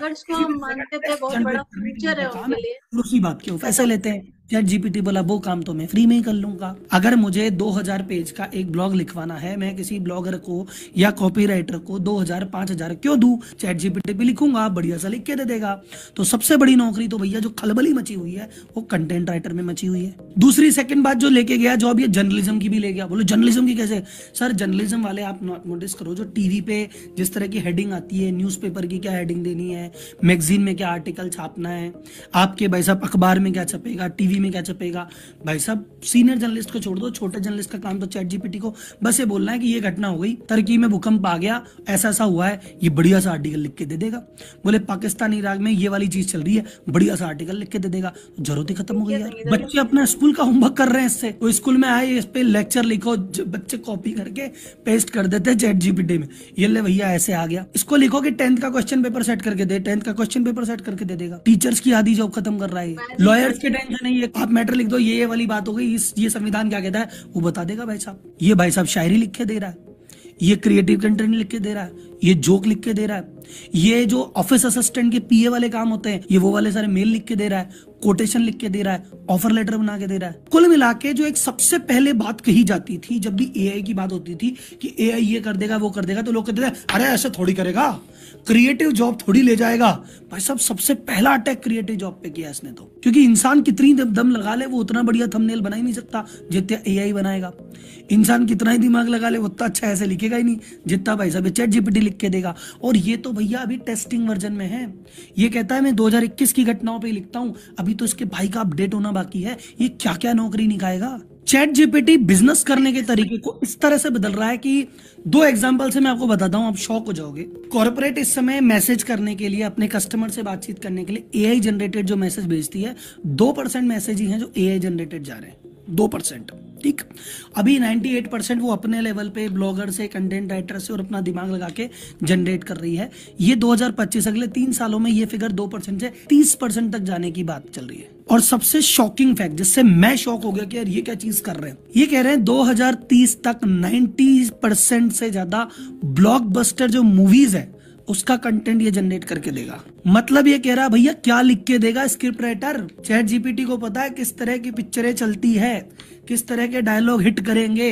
उसी बात के पैसे लेते हैं। चैट जीपीटी बोला वो काम तो मैं फ्री में ही कर लूंगा। अगर मुझे 2000 पेज का एक ब्लॉग लिखवाना है, मैं किसी ब्लॉगर को या कॉपीराइटर को 2000 5000 क्यों दूं, चैट जीपीटी पे लिखूंगा, बढ़िया सा लिख के दे देगा। तो सबसे बड़ी नौकरी तो भैया जो खलबली मची हुई है वो कंटेंट राइटर में मची हुई है। दूसरी सेकंड बात जो लेके गया जॉब, ये जर्नलिज्म की भी ले गया। बोलो जर्नलिज्म की कैसे? सर जर्नलिज्म वाले आप नोटिस करो, जो टीवी पे जिस तरह की हेडिंग आती है, न्यूज़पेपर की क्या हेडिंग देनी है, मैगजीन में क्या आर्टिकल छापना है, आपके भाई साहब अखबार में क्या छपेगा, टीवी दिल्ली में क्या छपेगा। भाई साहब सीनियर जर्नलिस्ट को छोड़ दो, छोटे जर्नलिस्ट का काम तो चैट जीपीटी को बस ये बोलना है कि ये घटना हो गई, टर्की में भूकंप आ गया, ऐसा ऐसा हुआ है, ये बढ़िया सा आर्टिकल लिख के दे देगा। बोले पाकिस्तान इराक में ये वाली चीज चल रही है, बढ़िया सा आर्टिकल लिख के दे देगा। जरूरत ही खत्म हो गई यार। बच्चे अपना स्कूल का होमवर्क कर रहे हैं इससे, वो स्कूल में आए इस पे लेक्चर लिखो, बच्चे कॉपी करके पेस्ट कर देते हैं चैट जीपीटी में, ये ले भैया ऐसे आ गया। इसको लिखो कि 10th का क्वेश्चन पेपर सेट करके दे, 10th का क्वेश्चन पेपर सेट करके दे देगा। टीचर्स की आधी जॉब खत्म कर रहा है। लॉयर्स के टेंशन नहीं है, आप मैटर लिख दो, ये वाली बात हो गई, ये संविधान क्या कहता है वो बता देगा भाई साहब। ये भाई साहब शायरी लिख के दे रहा है, ये क्रिएटिव कंटेंट लिख के दे रहा है, ये जोक लिख के दे रहा है, ये जो ऑफिस असिस्टेंट के पीए वाले काम होते हैं ये वो वाले सारे मेल लिख के दे रहा है, कोटेशन लिख के दे रहा है, ऑफर लेटर बना के दे रहा है। कुल मिला के जो एक सबसे पहले बात कही जाती थी जब भी एआई की बात होती थी कि एआई ये कर देगा वो कर देगा, तो लोग कहते थे अरे ऐसे थोड़ी करेगा, क्रिएटिव जॉब थोड़ी ले जाएगा। भाई साहब सबसे पहला अटैक क्रिएटिव जॉब पे किया इसने तो, क्योंकि इंसान कितनी दम लगा ले वो उतना बढ़िया थंबनेल बना ही नहीं सकता जितना एआई बनाएगा। इंसान कितना ही दिमाग लगा ले वो उतना अच्छा ऐसे लिखेगा ही नहीं जितना भाई साहब चैट जीपीटी लिख के देगा। और ये तो भैया अभी टेस्टिंग वर्जन में है, ये कहता है मैं 2021 की घटनाओं पे लिखता हूं, अभी तो इसके भाई का अपडेट होना बाकी है, ये क्या क्या नौकरी निकालेगा। चैट जीपीटी बिजनेस करने के तरीके को इस तरह से बदल रहा है कि 2 एग्जांपल से मैं आपको बताता हूं, आप शॉक हो जाओगे। कॉर्पोरेट इस समय मैसेज करने के लिए, अपने कस्टमर से बातचीत करने के लिए एआई जनरेटेड जो मैसेज भेजती है, 2% मैसेज ही हैं जो एआई जनरेटेड जा रहे हैं, 2%। ठीक, अभी 98% वो अपने लेवल पे ब्लॉगर से, कंटेंट राइटर से और अपना दिमाग लगा के जनरेट कर रही है। ये 2025 अगले 3 सालों में ये फिगर 2% से 30% तक जाने की बात चल रही है। और सबसे शॉकिंग फैक्ट जिससे मैं शॉक हो गया कि यार ये क्या चीज कर रहे हैं, ये कह रहे हैं 2030 तक 90% से ज्यादा ब्लॉकबस्टर जो मूवीज है उसका कंटेंट ये जनरेट करके देगा। मतलब ये कह रहा है भैया क्या लिख के देगा स्क्रिप्ट राइटर, चैट जीपीटी को पता है किस तरह की पिक्चरें चलती है, किस तरह के डायलॉग हिट करेंगे,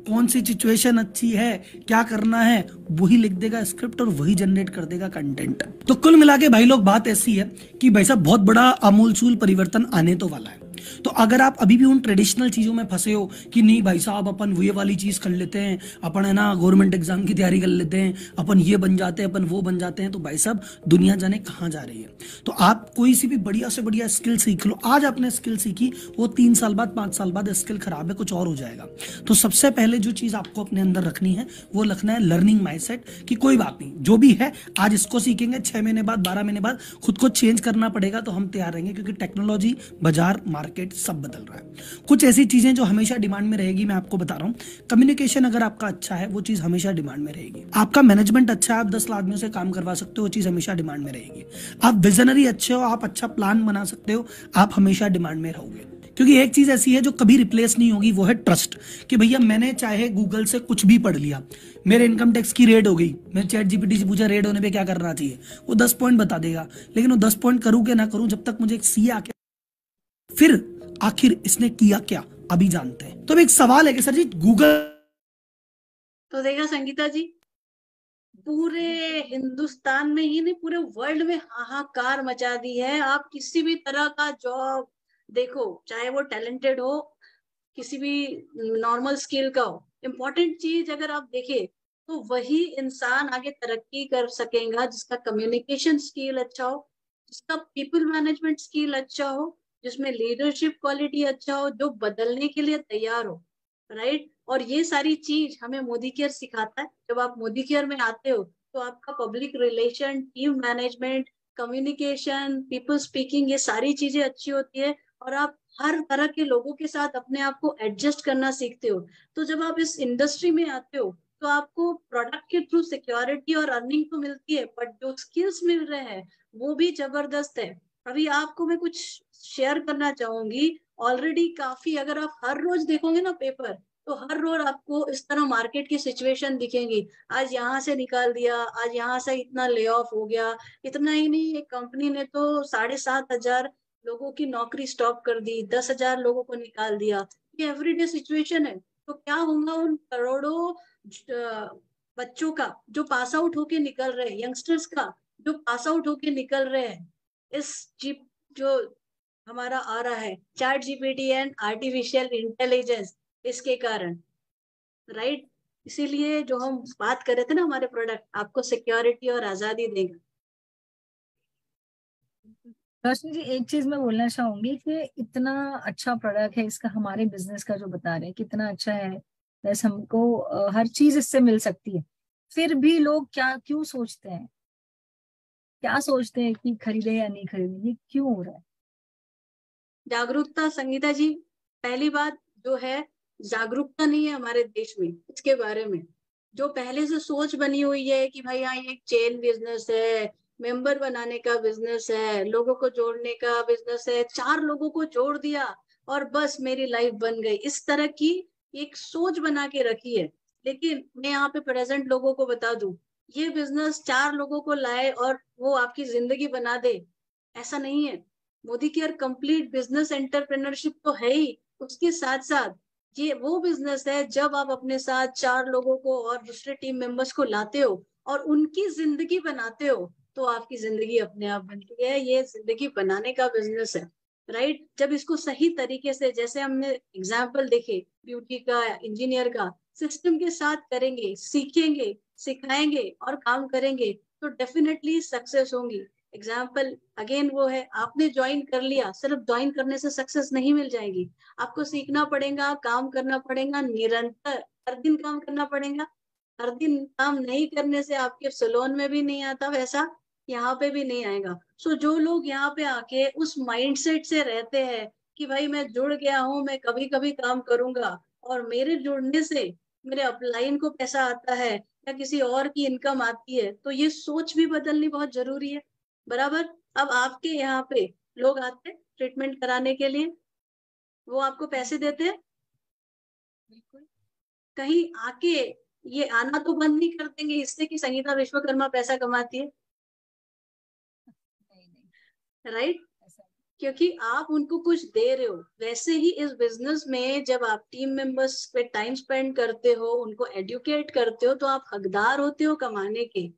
कौन सी सिचुएशन अच्छी है, क्या करना है, वही लिख देगा स्क्रिप्ट और वही जनरेट कर देगा कंटेंट। तो कुल मिला के भाई लोग बात ऐसी है कि भाई साहब बहुत बड़ा आमूलचूल परिवर्तन आने तो वाला है। तो अगर आप अभी भी उन ट्रेडिशनल चीजों में फंसे हो कि नहीं भाई साहब अपन ये वाली चीज कर लेते हैं, अपन है ना गवर्नमेंट एग्जाम की तैयारी कर लेते हैं, अपन ये बन जाते हैं, अपन वो बन जाते हैं, तो भाई साहब दुनिया जाने कहाँ जा रही है। तो आप कोई सी भी बढ़िया से बढ़िया स्किल सीख लो। आज आपने स्किल सीखी, वो 3 साल बाद 5 साल बाद स्किल खराब है, कुछ और हो जाएगा। तो सबसे पहले जो चीज आपको अपने अंदर रखनी है वो रखना है लर्निंग माइंडसेट कि कोई बात नहीं जो भी है आज इसको सीखेंगे, 6 महीने बाद 12 महीने बाद खुद को चेंज करना पड़ेगा तो हम तैयार रहेंगे, क्योंकि टेक्नोलॉजी, बाजार, मार्केट सब बदल रहा है। कुछ ऐसी चीजें जो हमेशा डिमांड में रहेगी, मैं आपको बता रहा हूं। कम्युनिकेशन अगर आपका अच्छा है वो चीज हमेशा डिमांड में रहेगी। आपका मैनेजमेंट अच्छा है, आप 10 आदमियों से काम करवा सकते हो, वो चीज हमेशा डिमांड में रहेगी। आप विजनरी अच्छे हो, आप अच्छा प्लान बना सकते हो, आप हमेशा डिमांड में रहोगे। क्योंकि एक चीज ऐसी है जो कभी रिप्लेस नहीं होगी, वो है ट्रस्ट। कि भैया मैंने चाहे गूगल से कुछ भी पढ़ लिया, मेरे इनकम टैक्स की रेड हो गई, मैं चैट जीपीटी से पूछा रेड होने पे क्या करना चाहिए, वो 10 पॉइंट बता देगा, लेकिन वो 10 पॉइंट करूं कि ना करूं, जब तक मुझे एक सी आके फिर आखिर इसने किया क्या अभी जानते हैं। तो एक सवाल है कि सर जी गूगल, तो देखा संगीता जी, पूरे हिंदुस्तान में ही नहीं पूरे वर्ल्ड में हाहाकार मचा दी है। आप किसी भी तरह का जॉब देखो, चाहे वो टैलेंटेड हो, किसी भी नॉर्मल स्किल का हो, इम्पोर्टेंट चीज अगर आप देखें तो वही इंसान आगे तरक्की कर सकेगा जिसका कम्युनिकेशन स्किल अच्छा हो, जिसका पीपल मैनेजमेंट स्किल अच्छा हो, जिसमें लीडरशिप क्वालिटी अच्छा हो, जो बदलने के लिए तैयार हो, राइट। और ये सारी चीज हमें मोदी केयर सिखाता है। जब आप मोदी केयर में आते हो तो आपका public relation, team management, communication, people speaking, ये सारी चीजें अच्छी होती है और आप हर तरह के लोगों के साथ अपने आप को एडजस्ट करना सीखते हो। तो जब आप इस इंडस्ट्री में आते हो तो आपको प्रोडक्ट के थ्रू सिक्योरिटी और अर्निंग तो मिलती है, बट जो स्किल्स मिल रहे हैं वो भी जबरदस्त है। अभी आपको मैं कुछ शेयर करना चाहूंगी। ऑलरेडी काफी, अगर आप हर रोज देखोगे ना पेपर, तो हर रोज आपको इस तरह मार्केट की सिचुएशन दिखेंगी। आज यहाँ से निकाल दिया, आज यहाँ से इतना ले ऑफ हो गया। इतना ही नहीं, एक कंपनी ने तो 7,500 लोगों की नौकरी स्टॉप कर दी, 10,000 लोगों को निकाल दिया। ये एवरीडे सिचुएशन है। तो क्या होगा उन करोड़ों बच्चों का जो पास आउट होके निकल रहे हैं, यंगस्टर्स का जो पास आउट होके निकल रहे हैं इस जीप जो हमारा आ रहा है chat GPT and artificial intelligence, इसके कारण, राइट। इसीलिए जो हम बात कर रहे थे ना, हमारे प्रोडक्ट आपको सिक्योरिटी और आजादी देगा। रोशनी जी, एक चीज मैं बोलना चाहूंगी कि इतना अच्छा प्रोडक्ट है इसका, हमारे बिजनेस का जो बता रहे हैं कितना अच्छा है, बस हमको हर चीज इससे मिल सकती है, फिर भी लोग क्यों सोचते हैं, क्या सोचते हैं कि खरीदे या नहीं खरीदे, ये क्यों हो रहा है? जागरूकता संगीता जी, पहली बात जो है, जागरूकता नहीं है हमारे देश में इसके बारे में। जो पहले से सोच बनी हुई है कि भाई हाँ ये एक चेन बिजनेस है, मेंबर बनाने का बिजनेस है, लोगों को जोड़ने का बिजनेस है, 4 लोगों को जोड़ दिया और बस मेरी लाइफ बन गई, इस तरह की एक सोच बना के रखी है। लेकिन मैं यहाँ पे प्रेजेंट लोगों को बता दूं, ये बिजनेस 4 लोगों को लाए और वो आपकी जिंदगी बना दे, ऐसा नहीं है। Modi care complete business entrepreneurship तो है ही, उसके साथ साथ ये वो बिजनेस है जब आप अपने साथ 4 लोगों को और दूसरे टीम मेंबर्स को लाते हो और उनकी जिंदगी बनाते हो, तो आपकी जिंदगी अपने आप बनती है। ये जिंदगी बनाने का बिजनेस है, राइट। जब इसको सही तरीके से, जैसे हमने एग्जाम्पल देखे ब्यूटी का, इंजीनियर का, सिस्टम के साथ करेंगे, सीखेंगे, सिखाएंगे और काम करेंगे, तो डेफिनेटली सक्सेस होंगी। एग्जाम्पल अगेन वो है, आपने ज्वाइन कर लिया, सिर्फ ज्वाइन करने से सक्सेस नहीं मिल जाएगी, आपको सीखना पड़ेगा, काम करना पड़ेगा, निरंतर हर दिन काम करना पड़ेगा। हर दिन काम नहीं करने से आपके सलोन में भी नहीं आता वैसा, यहाँ पे भी नहीं आएगा। सो जो लोग यहाँ पे आके उस माइंडसेट से रहते हैं कि भाई मैं जुड़ गया हूँ, मैं कभी कभी काम करूंगा और मेरे जुड़ने से मेरे अपलाइन को पैसा आता है या किसी और की इनकम आती है, तो ये सोच भी बदलनी बहुत जरूरी है, बराबर। अब आपके यहाँ पे लोग आते हैं ट्रीटमेंट कराने के लिए, वो आपको पैसे देते हैं, बिल्कुल कहीं आके ये आना तो बंद नहीं कर देंगे इससे कि संगीता विश्वकर्मा पैसा कमाती है, नहीं, नहीं राइट। ऐसा क्योंकि आप उनको कुछ दे रहे हो। वैसे ही इस बिजनेस में जब आप टीम मेंबर्स पे टाइम स्पेंड करते हो, उनको एडुकेट करते हो, तो आप हकदार होते हो कमाने के।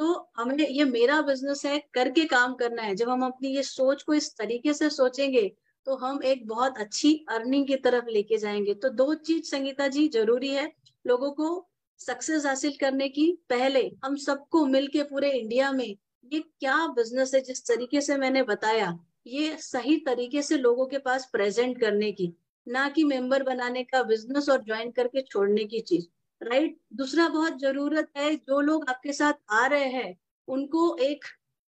तो हमें ये मेरा बिजनेस है करके काम करना है। जब हम अपनी ये सोच को इस तरीके से सोचेंगे तो हम एक बहुत अच्छी अर्निंग की तरफ लेके जाएंगे। तो 2 चीज संगीता जी जरूरी है लोगों को सक्सेस हासिल करने की। पहले हम सबको मिलके पूरे इंडिया में ये क्या बिजनेस है जिस तरीके से मैंने बताया, ये सही तरीके से लोगों के पास प्रेजेंट करने की, ना कि मेंबर बनाने का बिजनेस और ज्वाइन करके छोड़ने की चीज, राइट। दूसरा बहुत जरूरत है, जो लोग आपके साथ आ रहे हैं उनको एक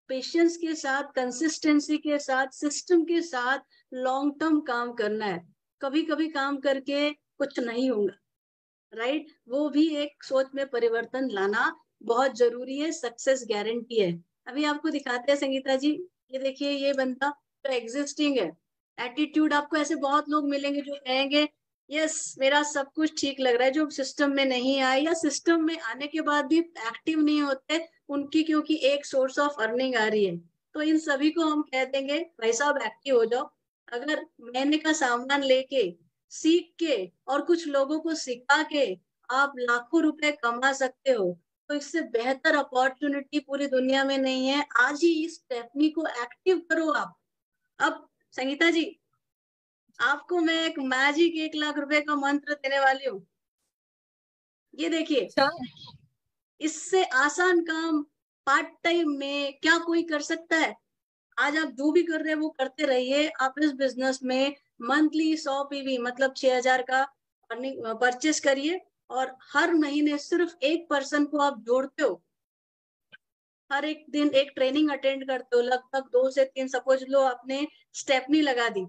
पेशेंस के साथ, कंसिस्टेंसी के साथ, सिस्टम के साथ लॉन्ग टर्म काम करना है। कभी कभी काम करके कुछ नहीं होगा, राइट। वो भी एक सोच में परिवर्तन लाना बहुत जरूरी है, सक्सेस गारंटी है। अभी आपको दिखाते हैं संगीता जी, ये देखिए ये बंदा तो एग्जिस्टिंग है। एटीट्यूड, आपको ऐसे बहुत लोग मिलेंगे जो कहेंगे यस मेरा सब कुछ ठीक लग रहा है, जो सिस्टम में नहीं आए या सिस्टम में आने के बाद भी एक्टिव नहीं होते उनकी, क्योंकि एक सोर्स ऑफ अर्निंग आ रही है। तो इन सभी को हम कह देंगे भाई साहब एक्टिव हो जाओ। अगर महीने का सामान लेके, सीख के और कुछ लोगों को सिखा के आप लाखों रुपए कमा सकते हो, तो इससे बेहतर अपॉर्चुनिटी पूरी दुनिया में नहीं है। आज ही इस टेक्निक को एक्टिव करो आप। अब संगीता जी, आपको मैं एक मैजिक 1 लाख रुपए का मंत्र देने वाली हूँ। ये देखिए, अच्छा। इससे आसान काम पार्ट टाइम में क्या कोई कर सकता है? आज आप जो भी कर रहे हैं वो करते रहिए। आप इस बिजनेस में मंथली 100 पीवी मतलब 6,000 का परचेस करिए और हर महीने सिर्फ एक पर्सन को आप जोड़ते हो। हर एक दिन एक ट्रेनिंग अटेंड करते हो, लगभग 2 से 3, सपोज लो आपने स्टेपनी लगा दी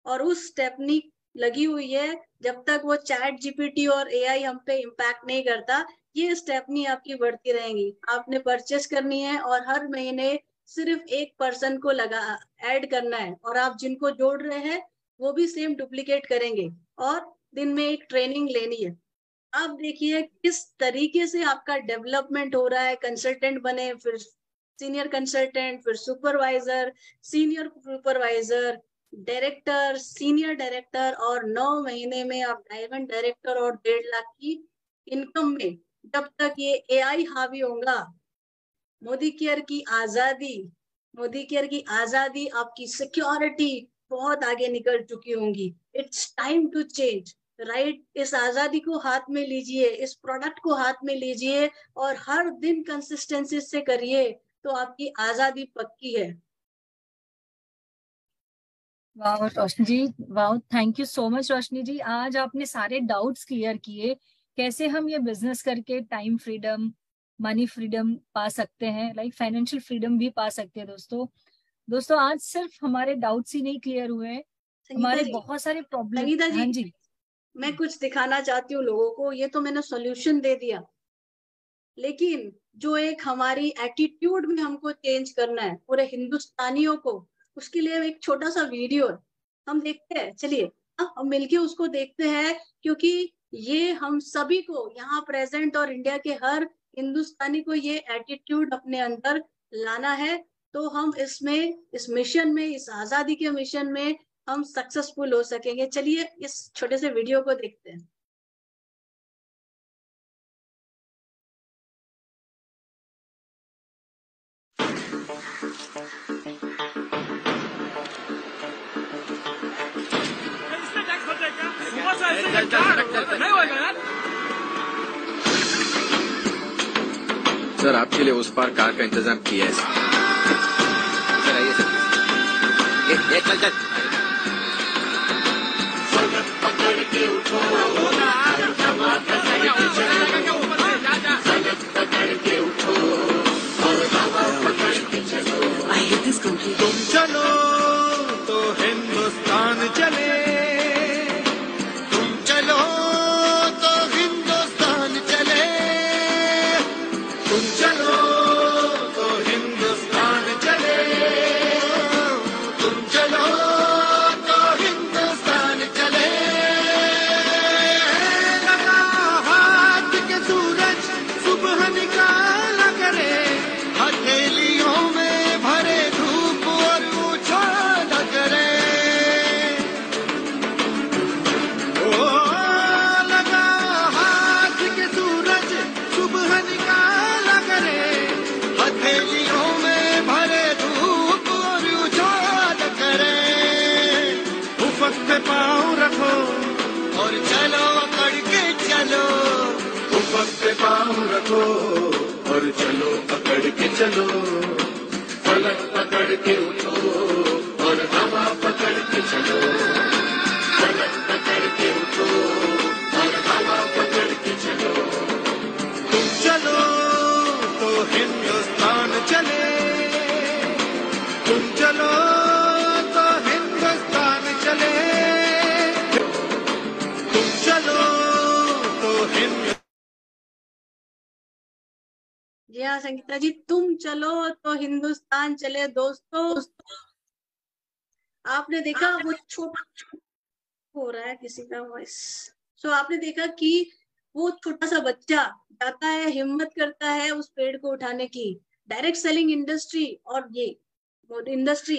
और उस स्टेपनी लगी हुई है, जब तक वो चैट जीपीटी और एआई हम पे इम्पैक्ट नहीं करता, ये स्टेपनी आपकी बढ़ती रहेंगी। आपने परचेस करनी है और हर महीने सिर्फ एक पर्सन को लगा ऐड करना है और आप जिनको जोड़ रहे हैं वो भी सेम डुप्लीकेट करेंगे और दिन में एक ट्रेनिंग लेनी है। आप देखिए किस तरीके से आपका डेवलपमेंट हो रहा है। कंसल्टेंट बने, फिर सीनियर कंसल्टेंट, फिर supervisor, senior supervisor, director, senior director और 9 महीने में आप डायमंड डायरेक्टर और 1.5 लाख की इनकम में। जब तक ये एआई हावी होगा, मोदी केयर की आजादी, मोदी केयर की आजादी, आपकी सिक्योरिटी बहुत आगे निकल चुकी होंगी। It's time to change, right. इस आजादी को हाथ में लीजिए, इस प्रोडक्ट को हाथ में लीजिए और हर दिन कंसिस्टेंसी से करिए, तो आपकी आजादी पक्की है। वाह रोशनी जी, वाह, thank you so much Roshni जी। आज आपने सारे डाउट्स क्लियर किए, कैसे हम ये बिजनेस करके टाइम फ्रीडम, मनी फ्रीडम पा सकते हैं, लाइक फाइनेंशियल फ्रीडम भी पा सकते हैं। दोस्तों आज सिर्फ हमारे डाउट्स ही नहीं क्लियर हुए हैं, संगीता हमारे जी, बहुत सारे प्रॉब्लम। संगीता जी, हाँ जी, मैं कुछ दिखाना चाहती हूँ लोगों को। ये तो मैंने सॉल्यूशन दे दिया, लेकिन जो एक हमारी एटीट्यूड में हमको चेंज करना है पूरे हिंदुस्तानियों को, उसके लिए एक छोटा सा वीडियो है, हम देखते हैं। चलिए हम मिलके उसको देखते हैं, क्योंकि ये हम सभी को यहाँ प्रेजेंट और इंडिया के हर हिंदुस्तानी को ये एटीट्यूड अपने अंदर लाना है। तो हम इसमें, इस मिशन में, इस आजादी के मिशन में हम सक्सेसफुल हो सकेंगे। चलिए इस छोटे से वीडियो को देखते हैं। सर आपके लिए उस पार कार का इंतजाम किया है सर। आइए सर, ये चल चल। तुम चलो तो हिंदुस्तान चले, तुम चलो तो हिंदुस्तान चले, तुम चलो तो हिंदुस्तान चले, तुम चलो तो हिंदुस्तान चले। लगा हाथ के सूरज सुबह निकाला करे, हथेलियों में भरे धूप और उछाला करे। ओ लगा हाथ के सूरज सुबह निकाला करे, हथेलियों में भरे धूप और उछाला करे। उफक पे पाँव रखो और चलो अकड़ के चलो, उफक पे पाँव रखो और चलो पकड़ के चलो, फलक पकड़ के उठो और हवा पकड़ के चलो, फलक पकड़ के उठो और हवा पकड़ के चलो। तुम चलो तो हिंदुस्तान चले, तुम चलो तो हिंदुस्तान चले, तुम चलो तो हिंदुस्तान। जी हाँ संगीता जी, तुम चलो तो हिंदुस्तान चले। दोस्तों आपने देखा वो छोटा हो रहा है किसी का वॉइस। सो आपने देखा कि वो छोटा सा बच्चा जाता है, हिम्मत करता है उस पेड़ को उठाने की। डायरेक्ट सेलिंग इंडस्ट्री और ये इंडस्ट्री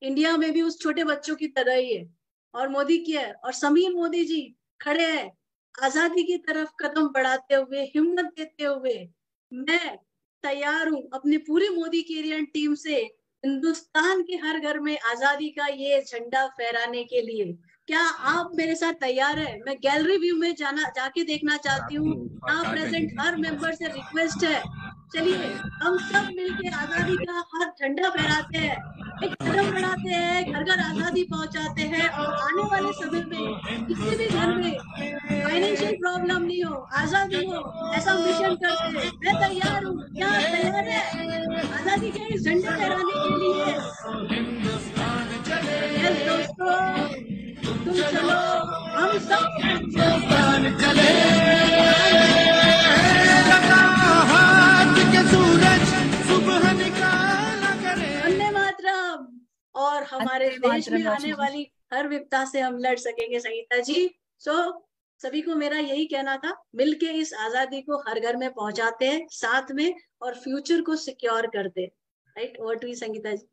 इंडिया में भी उस छोटे बच्चों की तरह ही है। और मोदी की है, और समीर मोदी जी खड़े हैं आजादी की तरफ कदम बढ़ाते हुए, हिम्मत देते हुए। मैं तैयार हूँ अपनी पूरी मोदी केरियन टीम से हिंदुस्तान के हर घर में आजादी का ये झंडा फहराने के लिए। क्या आप मेरे साथ तैयार है? मैं गैलरी व्यू में जाके देखना चाहती हूँ। यहाँ प्रेजेंट हर मेंबर से रिक्वेस्ट है, चलिए हम सब मिलके आजादी का हर झंडा फहराते हैं, एक कदम बढ़ाते हैं, घर घर आजादी पहुंचाते हैं। और आने वाले समय में किसी भी घर में फाइनेंशियल प्रॉब्लम नहीं हो, आजादी हो, ऐसा मिशन करते हैं। मैं तैयार हूँ, क्या तैयार है आजादी के इस झंडे फहराने के लिए? यस दोस्तों, तुम चलो हम सब हिंदुस्तान चले। लगा हाथ के सूरज सुबह निकाला करे। वंदे मातरम। और हमारे वंदे देश में मातरम, आने वाली हर विपदा से हम लड़ सकेंगे संगीता जी। सो सभी को मेरा यही कहना था, मिलके इस आजादी को हर घर में पहुंचाते हैं साथ में, और फ्यूचर को सिक्योर करते हैं। Right, over to you Sangeeta ji.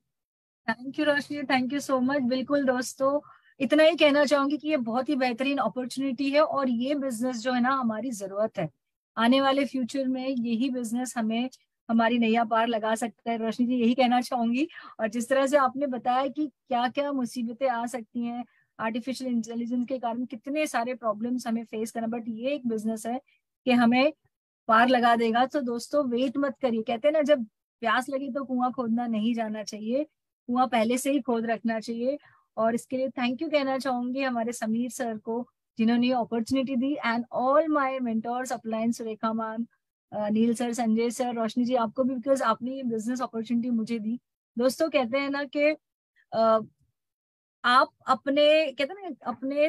Thank you Roshni, thank you so much. बिल्कुल दोस्तों, इतना ही कहना चाहूंगी कि ये बहुत ही बेहतरीन अपॉर्चुनिटी है, और ये बिजनेस जो है ना हमारी जरूरत है। आने वाले फ्यूचर में यही बिजनेस हमें हमारी नैया पार लगा सकता है। रोशनी जी यही कहना चाहूंगी। और जिस तरह से आपने बताया कि क्या क्या मुसीबतें आ सकती हैं आर्टिफिशियल इंटेलिजेंस के कारण, कितने सारे प्रॉब्लम्स हमें फेस करना, बट ये एक बिजनेस है कि हमें पार लगा देगा। तो दोस्तों वेट मत करिए। कहते हैं ना, जब प्यास लगी तो कुआं खोदना नहीं जाना चाहिए, कुआं पहले से ही खोद रखना चाहिए। और इसके लिए थैंक यू कहना चाहूंगी हमारे समीर सर को, जिन्होंने ये अपॉर्चुनिटी दी, and all my mentors upline, Surekha ma'am, Neel sir, Sanjay sir, Roshni ji, आपको भी, बिकॉज आपने ये बिजनेस अपॉर्चुनिटी मुझे दी। दोस्तों कहते हैं ना कि आप अपने, कहते हैं ना, अपने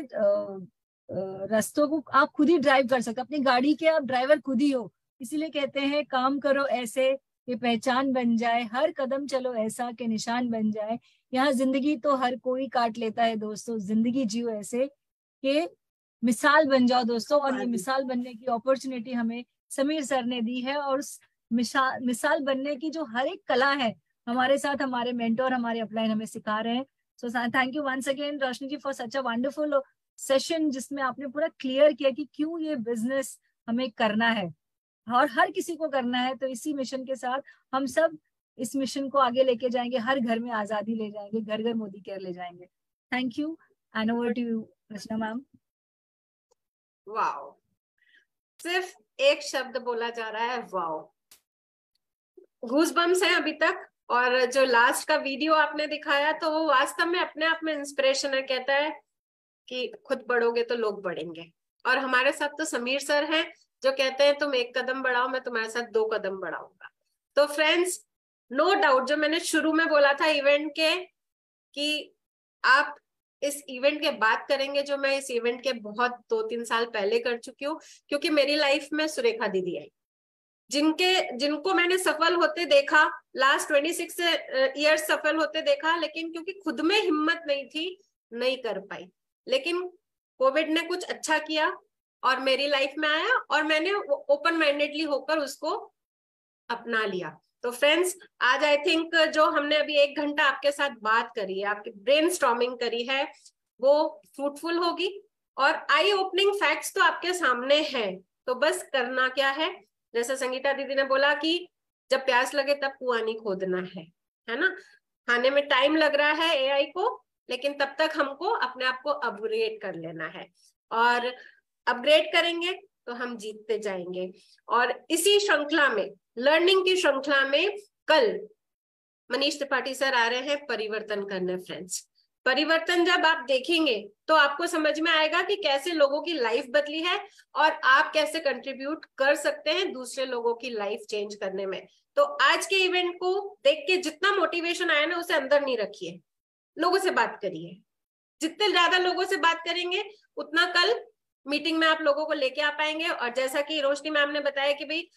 रास्तों को आप खुद ही ड्राइव कर सकते, अपनी गाड़ी के आप ड्राइवर खुद ही हो। इसीलिए कहते हैं काम करो ऐसे कि पहचान बन जाए, हर कदम चलो ऐसा कि निशान बन जाए। यहाँ जिंदगी तो हर कोई काट लेता है दोस्तों, जिंदगी जियो ऐसे कि मिसाल बन जाओ दोस्तों। और ये मिसाल बनने की अपॉर्चुनिटी हमें समीर सर ने दी है, और उस मिसाल बनने की जो हर एक कला है हमारे साथ हमारे मेंटोर, हमारे अपलाइन हमें सिखा रहे हैं। So thank you once again Roshni ji for such a wonderful session, जिसमें आपने पूरा क्लियर किया कि क्यों ये बिजनेस हमें करना है और हर किसी को करना है। तो इसी मिशन के साथ हम सब इस मिशन को आगे लेके जाएंगे, हर घर में आजादी ले जाएंगे, घर घर मोदी केयर ले जाएंगे। Thank you, and over to you Rachna ma'am. Wow, सिर्फ एक शब्द बोला जा रहा है, वाओ। गूज़बम्स हैं अभी तक। और जो लास्ट का वीडियो आपने दिखाया तो वो वास्तव में अपने आप में इंस्पिरेशन है। कहता है कि खुद बढ़ोगे तो लोग बढ़ेंगे। और हमारे साथ तो समीर सर हैं जो कहते हैं तुम एक कदम बढ़ाओ, मैं तुम्हारे साथ 2 कदम बढ़ाऊंगा। तो फ्रेंड्स, नो डाउट, जो मैंने शुरू में बोला था इवेंट के कि आप इस इवेंट के बात करेंगे, जो मैं इस इवेंट के बहुत 2-3 साल पहले कर चुकी हूँ, क्योंकि मेरी लाइफ में सुरेखा दीदी आई, जिनको मैंने सफल होते देखा, लास्ट 26 ईयर्स सफल होते देखा, लेकिन क्योंकि खुद में हिम्मत नहीं थी, नहीं कर पाई। लेकिन कोविड ने कुछ अच्छा किया और मेरी लाइफ में आया और मैंने ओपन माइंडेडली होकर उसको अपना लिया। तो फ्रेंड्स, आज आई थिंक जो हमने अभी 1 घंटा आपके साथ बात करी है, आपकी ब्रेनस्टॉर्मिंग करी है, वो फ्रूटफुल होगी। और आई ओपनिंग फैक्ट्स तो आपके सामने हैं, तो बस करना क्या है, जैसे संगीता दीदी ने बोला कि जब प्यास लगे तब कुआं नहीं खोदना है ना। खाने में टाइम लग रहा है एआई को, लेकिन तब तक हमको अपने आप को अपग्रेड कर लेना है, और अपग्रेड करेंगे तो हम जीतते जाएंगे। और इसी श्रृंखला में, लर्निंग की श्रृंखला में, कल मनीष त्रिपाठी सर आ रहे हैं परिवर्तन करने। फ्रेंड्स, परिवर्तन जब आप देखेंगे तो आपको समझ में आएगा कि कैसे लोगों की लाइफ बदली है और आप कैसे कंट्रीब्यूट कर सकते हैं दूसरे लोगों की लाइफ चेंज करने में। तो आज के इवेंट को देख के जितना मोटिवेशन आया ना, उसे अंदर नहीं रखिए, लोगों से बात करिए। जितने ज्यादा लोगों से बात करेंगे उतना कल मीटिंग में आप लोगों को लेके आ पाएंगे। और जैसा कि रोशनी मैम ने बताया कि भाई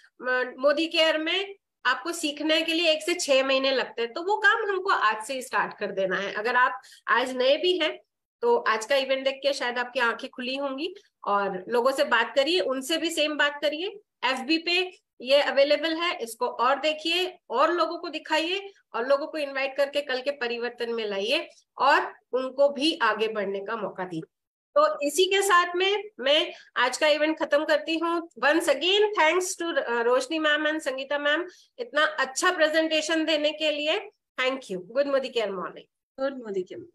मोदी केयर में आपको सीखने के लिए 1 से 6 महीने लगते हैं, तो वो काम हमको आज से ही स्टार्ट कर देना है। अगर आप आज नए भी हैं तो आज का इवेंट देख के शायद आपकी आंखें खुली होंगी, और लोगों से बात करिए, उनसे भी सेम बात करिए। FB पे ये अवेलेबल है, इसको और देखिए और लोगों को दिखाइए और लोगों को इन्वाइट करके कल के परिवर्तन में लाइए और उनको भी आगे बढ़ने का मौका दीजिए। तो इसी के साथ में मैं आज का इवेंट खत्म करती हूँ। Once again thanks to Roshni ma'am and Sangeeta ma'am, इतना अच्छा प्रेजेंटेशन देने के लिए। Thank you. Good Modi care morning. Good Modi care.